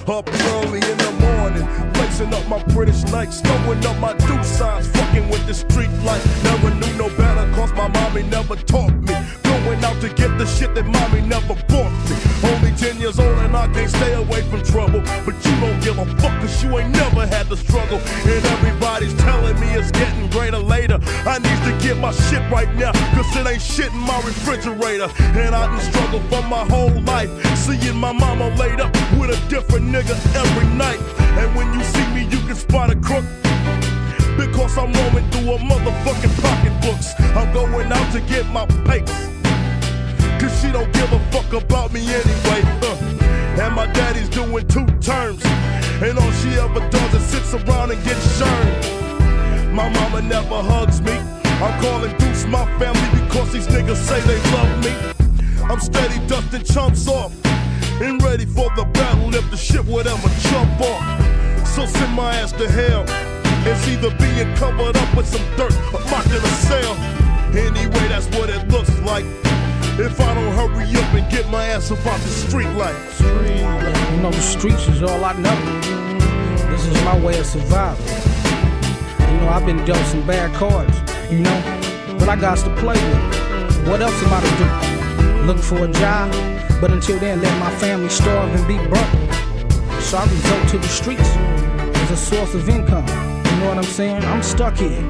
Up early in the morning, lacing up my British nights, throwing up my due signs, fucking with the street life. Never knew no better, cause my mommy never taught me. Going out to get the shit that mommy never bought me. Only 10 years old and I can't stay away from trouble. But you don't give a fuck cause you ain't never had the struggle. And everybody's telling me it's getting greater later. I need to get my shit right now, cause it ain't shit in my refrigerator. And I done struggled for my whole life, seeing my mama laid up with a different nigga every night. And when you see me, you can spot a crook. because I'm roaming through a motherfucking pocketbooks. I'm going out to get my papers, cause she don't give a fuck about me anyway. And my daddy's doing 2 terms, and all she ever does is sits around and gets churned. My mama never hugs me. I'm calling Deuce my family because these niggas say they love me. I'm steady dusting chumps off and ready for the battle if the shit would ever jump off. So send my ass to hell. It's either being covered up with some dirt or locked in a cell. Anyway, that's what it looks like if I don't hurry up and get my ass up out the street light. You know, the streets is all I know. This is my way of survival. You know, I've been dealt some bad cards, you know, but I got to play with. What else am I to do? Look for a job, but until then, let my family starve and be broke. So I resort to the streets as a source of income. You know what I'm saying? I'm stuck here.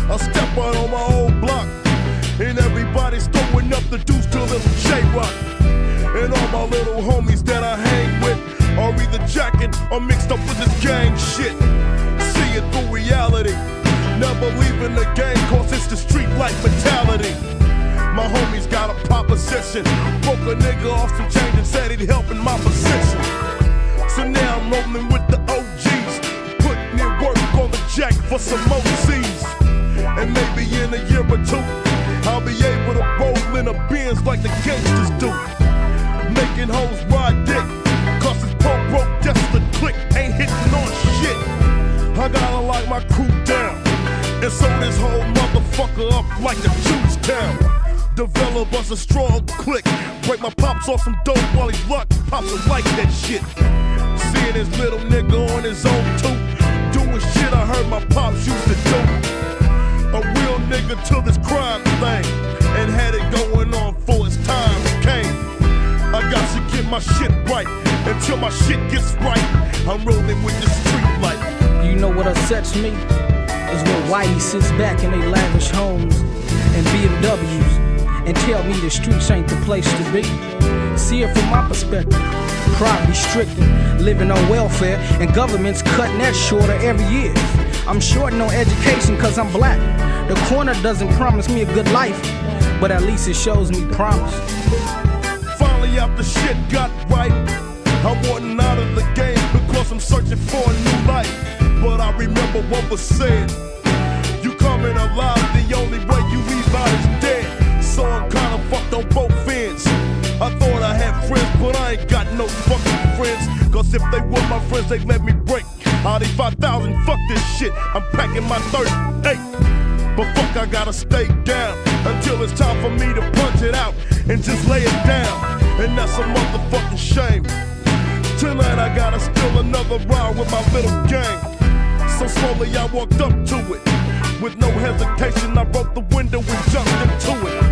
I step out on my old block, and everybody's throwing up the deuce to little J-Rock. And all my little homies that I hang with are either jacking or mixed up with this gang shit. See it through reality, never leaving the game cause it's the street life mentality. My homies got a proposition, broke a nigga off some change and said he'd help in my position. So now I'm rolling with the OGs, putting in work on the jack for some OCs. And maybe in a year or 2, I'll be able to roll in a Benz like the gangsters do. Making hoes ride dick, cause it's punk broke, just the click, ain't hitting on shit. I gotta lock my crew down, and sew this whole motherfucker up like the Juice Town. Develop us a strong click, break my pops off some dope while he's locked. Pops will like that shit. Seeing his little nigga on his own too, doing shit I heard my pops used to do. A real nigga to this crime thing, and had it going on for his time came. I got to get my shit right, until my shit gets right. I'm rolling with the street light. You know what upsets me? Is when Whitey sits back in they lavish homes and BMWs and tell me the streets ain't the place to be. See it from my perspective, poverty stricken, living on welfare, and government's cutting that shorter every year. I'm shorting on education cause I'm black. The corner doesn't promise me a good life, but at least it shows me promise. Finally out the shit got right. I'm wanting out of the game because I'm searching for a new life. But I remember what was said, you coming alive, the only way you leave out is dead. So I'm kinda fucked on both ends. I thought I had friends, but I ain't got no fucking friends. Cause if they were my friends, they'd let me break. Out of 5,000, fuck this shit, I'm packing my 38. But fuck, I gotta stay down until it's time for me to punch it out and just lay it down. And that's a motherfucking shame. Tonight I gotta steal another ride with my little gang. So slowly I walked up to it. With no hesitation, I broke the window and jumped into it.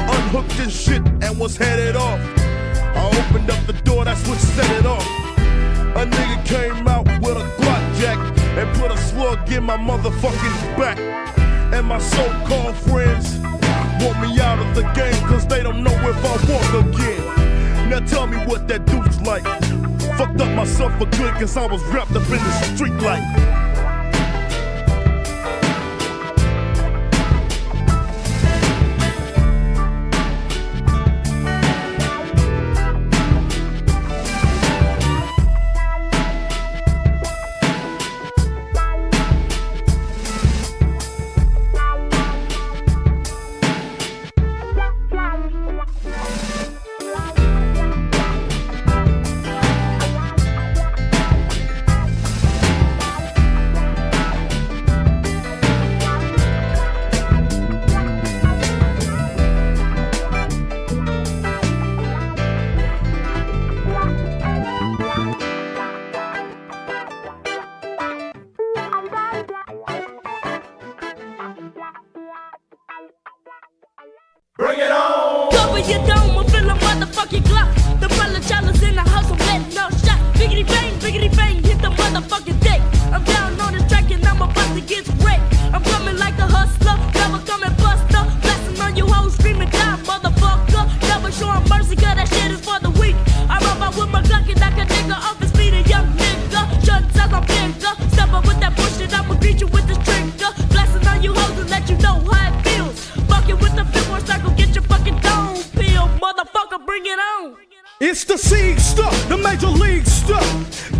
Unhooked this shit and was headed off. I opened up the door, that's what set it off. A nigga came out with a Glock jack and put a slug in my motherfucking back. And my so-called friends want me out of the game cause they don't know if I walk again. Now tell me what that dude's like. Fucked up myself for good cause I was wrapped up in the street light. Bring it on! Cover your dome, I'm feeling motherfucking Glock. The brother challenge in the house, I'm letting no shot. Biggity bang, hit the motherfucking deck. I'm down on the track and I'm about to get wrecked. I'm coming like a hustler, never coming buster. Blasting on you hoes, screaming down, motherfucker. Never showing mercy, cause that shit is for the weak. I rub out with my Glock and knock a nigga off his feet, a young nigga. Shut up, I'm bigger. Step up with that major league stuff.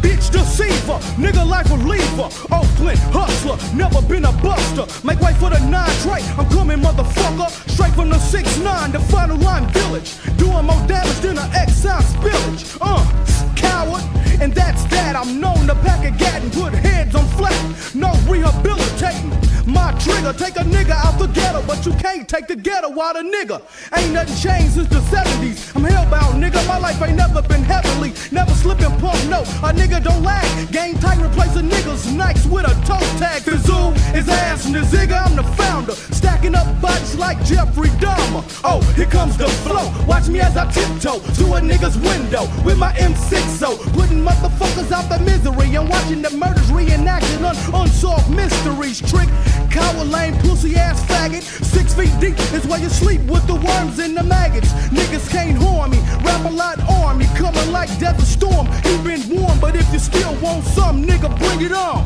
Bitch deceiver, nigga life reliever. Oakland hustler, never been a buster. Make way for the 9 tray, I'm coming motherfucker. Straight from the 6-9, the final line village. Doing more damage than an exile spillage. Coward, and that's that. I'm known to pack a gat and put heads on flat. No rehabilitating. My trigger, take a nigga out the ghetto, but you can't take the ghetto out of nigga. Ain't nothing changed since the 70s. I'm hellbound, nigga. My life ain't never been heavenly. Never slipping pump, no. A nigga don't lag. Game tight, replace a nigga's nights with a toe tag. The zoo is ass and the zigga, I'm the founder. Stacking up bodies like Jeffrey Dahmer. Oh, here comes the flow. Watch me as I tiptoe to a nigga's window with my M60. Putting motherfuckers out the misery. I'm watching the murders reenacted on unsolved mysteries. Trick, coward, lame, pussy ass faggot. 6 feet deep is where you sleep with the worms and the maggots. Niggas can't harm me. Rap a lot army coming like Desert Storm. You been warm, but if you still want some, nigga, bring it on.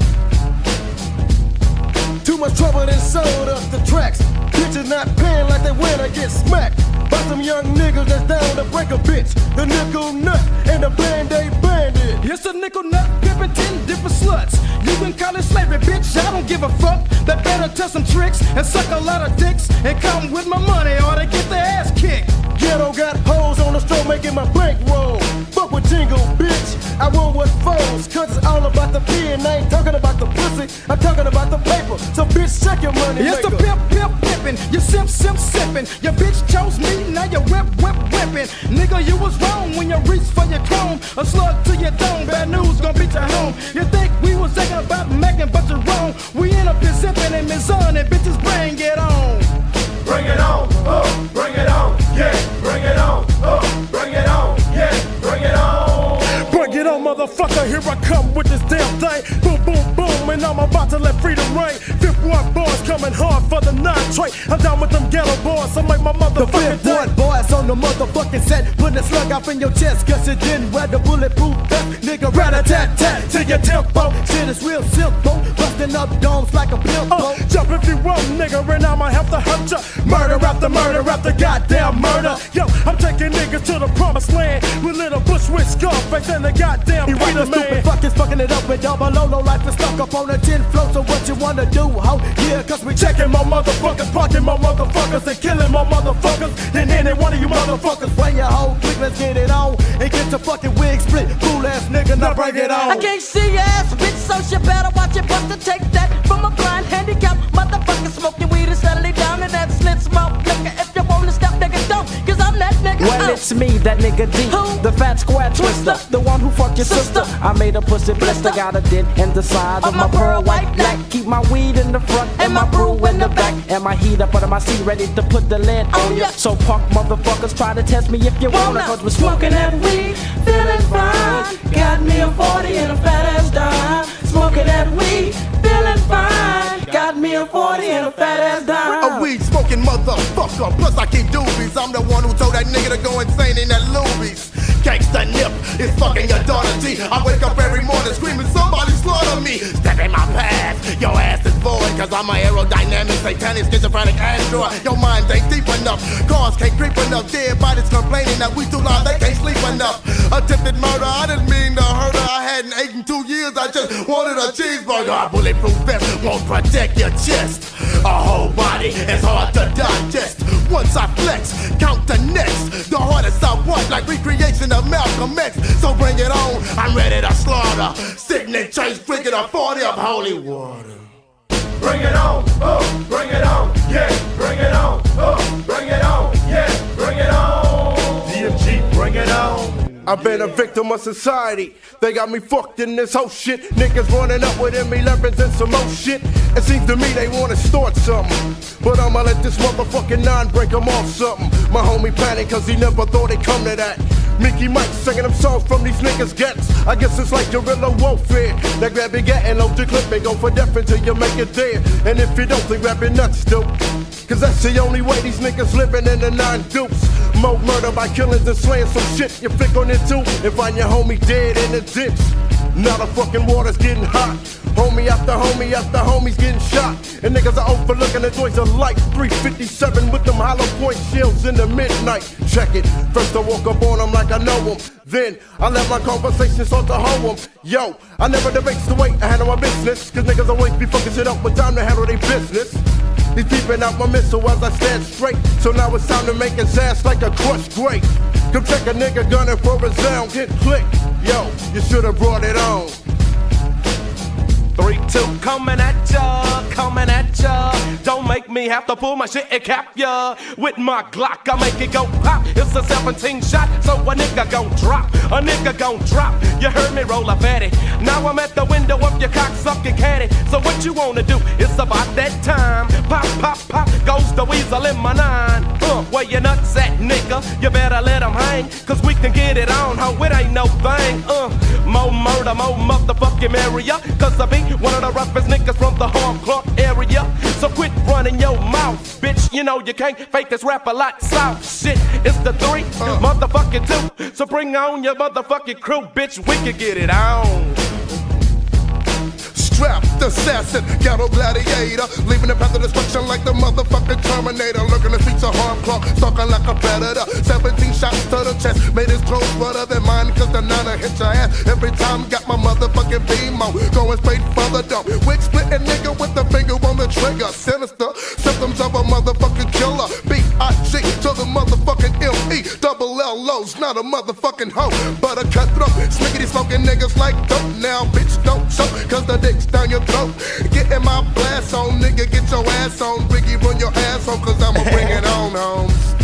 Too much trouble and sold up the tracks. Bitches not paying like they when I get smacked by some young niggas that's down to break a bitch. The nickel nut and the Band-Aid bandit. Yes, a nickel nut, pimpin' 10 different sluts. You can call it slavery, bitch, I don't give a fuck. They better tell some tricks and suck a lot of dicks and come with my money or they get their ass kicked. Geto got hoes on the store making my bank roll. Fuck with jingle, bitch. I roll with foes, cause it's all about the P and I ain't talking about the pussy, I'm talking about the paper. So bitch, check your money. Yes, the pimp, pimpin', you simp, sippin'. Your bitch chose me, now you whippin'. Nigga, you was wrong when you reached for your comb. A slug to your dome, bad news gon' beat you home. You think we was thinking about Mackin', but you're wrong. We in a pimpin' and Mizan and bitches bring it on. Bring it on, bring it on, yeah, bring it on, bring it on, yeah, bring it on. Bring it on, motherfucker, here I come with this damn thing. Boom, boom, boom, and I'm about to let freedom reign. Fifth Ward boys coming hard for the 9 tray. I'm down with them ghetto boys, I make my motherfucking The Fifth Ward boys on the motherfucking set. Putting a slug off in your chest, cause you didn't wear the bulletproof vest. Nigga, rat-a-tat-tat to your tempo. Shit is real simple, busting up domes like a pimple. Jump if you want, nigga, and I'ma have to hurt ya. Murder after goddamn murder. Yo, I'm taking niggas to the promised land with little Bushwick Scarface and the goddamn Peter man. Stupid fuckers fucking it up with double low life is stuck up on a 10 floor. So what you wanna do, ho? Yeah, cause we checking my motherfuckers, parking my motherfuckers, and killing my motherfuckers. Then any one of you motherfuckers. Bring your whole clique, let's get it on. And get your fucking wig split. Fool ass nigga, now bring it on. I can't see your ass, bitch, so you better watch your buster. Take that from a blind handicap motherfucker smoking weed and steadily down in that slit smoke liquor. If you wanna stop, nigga, don't, cause I'm that nigga. Well, it's me, that nigga D, the fat square twister, the one who fucked your sister. I made a pussy blister, got a dent in the side of my pearl white black. Keep my weed in the front and my brew in the back, and my heat up under my seat, ready to put the lid on ya. So punk motherfuckers, try to test me if you wanna, cause we're smoking that weed, feeling fine. Got me a 40 and a fat ass dime. Smoking that weed, feeling fine. Got me a 40 and a fat ass dime. A weed smoking motherfucker, plus I keep doobies. I'm the one who told that nigga to go insane in that Lubies. Gangsta nip is fucking your daughter G. I wake up every morning screaming somebody slaughter me. Step in my path, your ass is void, cause I'm a aerodynamic, satanic, schizophrenic android. Your mind ain't deep enough, cars can't creep enough. Dead bodies complaining that we too loud, they can't sleep enough. Attempted murder, I didn't mean to hurt her. I hadn't eaten 2 years, I just wanted a cheeseburger. A bulletproof vest won't protect your chest. A whole body is hard to digest. Once I flex, count the next. The hardest I want, like recreation of Malcolm X. So bring it on, I'm ready to slaughter. Sickening change, drinking a 40 of holy water. Bring it on, bring it on, yeah, bring it on, bring it on, yeah, bring it on. DMG, bring it on. I've been a victim of society. They got me fucked in this whole shit. Niggas running up with M11s and some more shit. It seems to me they wanna start something, but I'ma let this motherfucking 9 break them off something. My homie panic cause he never thought it'd come to that. Mickey Mike singing them songs from these niggas' gets. I guess it's like guerrilla warfare. They grab your gat and load your clip and go for death until you make it dead. And if you don't, they grab your nuts, dope. Cause that's the only way these niggas living in the 9 dupes. More murder by killings and slaying some shit. You flick on it too and find your homie dead in the ditch. Now the fucking water's getting hot. Homie after homies getting shot. And niggas are overlooking the joints of light. 357 with them hollow point shells in the midnight. Check it. First I walk up on them like I know them. Then I let my conversation start to hoe them. Yo, I never debates the way I handle my business. Cause niggas always be fucking shit up with time to handle their business. He's peeping out my missile as I stand straight. So now it's time to make his ass like a crushed grape. Come check a nigga gunning for a sound, get clicked. Yo, you should've brought it on. 3-2 coming at ya. Don't make me have to pull my shit and cap ya. With my Glock, I make it go pop. It's a 17 shot, so a nigga gon' drop. You heard me roll a fatty. Now I'm at the window of your cocksucking caddy. So what you wanna do? It's about that time. Pop, pop, pop, goes the weasel in my 9. Where your nuts at, nigga? You better let 'em hang, cause we can get it on, ho, it ain't no thing. More murder, more motherfucking area. Cause I be one of the roughest niggas from the hardcore area. So quit running your mouth, bitch. You know you can't fake this rap a lot south. Shit, it's the 3, motherfucking 2. So bring on your motherfucking crew, bitch. We can get it on. Strapped assassin, ghetto gladiator, leaving the path of destruction like the motherfucking Terminator. Lurking the streets of harm clock, stalking like a predator. 17 shots to the chest, made his clothes better than mine. Cause the nana hit your ass every time. Got my motherfucking beam on, going straight for the dump. Wig splitting nigga with the finger on the trigger. Sinister symptoms of a motherfucking killer. B.I.G. to the motherfucking M.E. Double L.O.'s not a motherfucking hoe, but a cutthroat. Slickety smoking niggas like dope. Now bitch don't choke, cause the dick's down your throat. Get in my blast on, nigga, get your ass on. Biggie, run your ass on, cause I'ma bring it on, homes.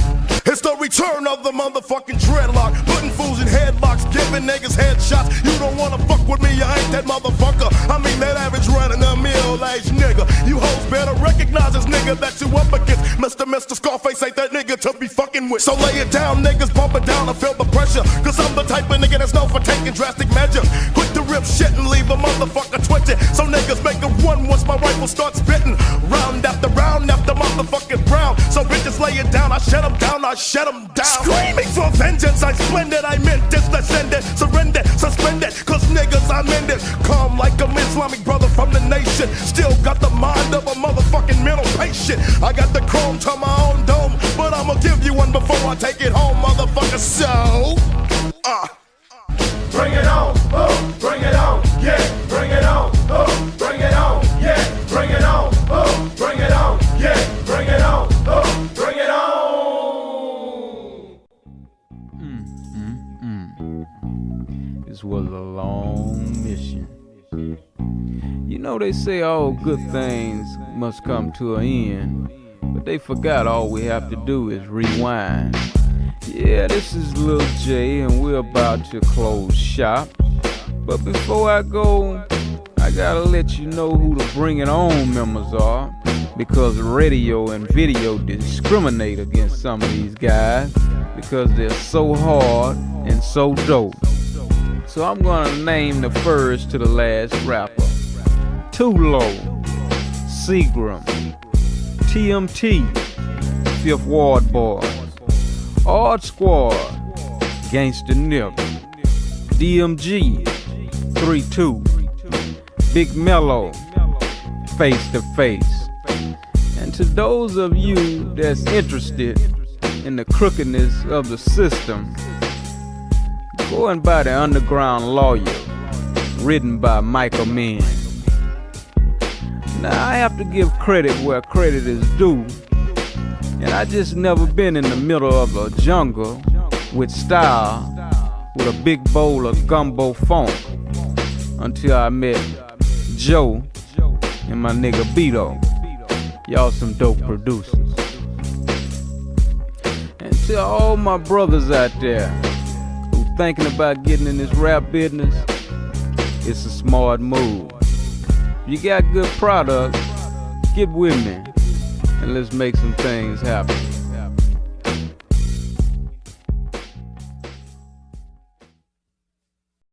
It's the return of the motherfucking dreadlock. Putting fools in headlocks, giving niggas headshots. You don't wanna fuck with me, I ain't that motherfucker. I mean that average run-of-the-mill age nigga. You hoes better recognize this nigga that you up against. Mr. Scarface ain't that nigga to be fucking with. So lay it down, niggas, bump it down and feel the pressure. Cause I'm the type of nigga that's known for taking drastic measures. Quick to rip shit and leave a motherfucker twitching. So niggas make a run once my rifle starts spitting. Round after motherfucking round. So bitches lay it down, I shut them down, I shut them down. Screaming for vengeance, I splendid, I meant this, descended, surrender, suspended, cause niggas I'm in it. Calm like an Islamic brother from the nation. Still got the mind of a motherfucking mental patient. I got the chrome to my own dome, but I'ma give you one before I take it home, motherfucker. So, bring it on, bring it on, yeah, bring it on, bring it on, yeah, bring it on, bring it on, yeah, bring it on, bring it on. This was a long mission. You know they say all good things must come to an end, but they forgot all we have to do is rewind. Yeah, this is Lil J and we're about to close shop. But before I go, I gotta let you know who the Bring It On members are, because radio and video discriminate against some of these guys because they're so hard and so dope. So I'm gonna name the first to the last rapper. Tulo, Seagram, TMT, Fifth Ward Boys, Odd Squad, Gangsterism, DMG, 3-2, Big Mellow, Face to Face. And to those of you that's interested in the crookedness of the system, going by the Underground Lawyer, written by Michael Mann. Now I have to give credit where credit is due, and I just never been in the middle of a jungle with style, with a big bowl of gumbo funk, until I met Joe and my nigga Geto. Y'all some dope producers. And to all my brothers out there who thinking about getting in this rap business, it's a smart move. You got good product, get with me and let's make some things happen.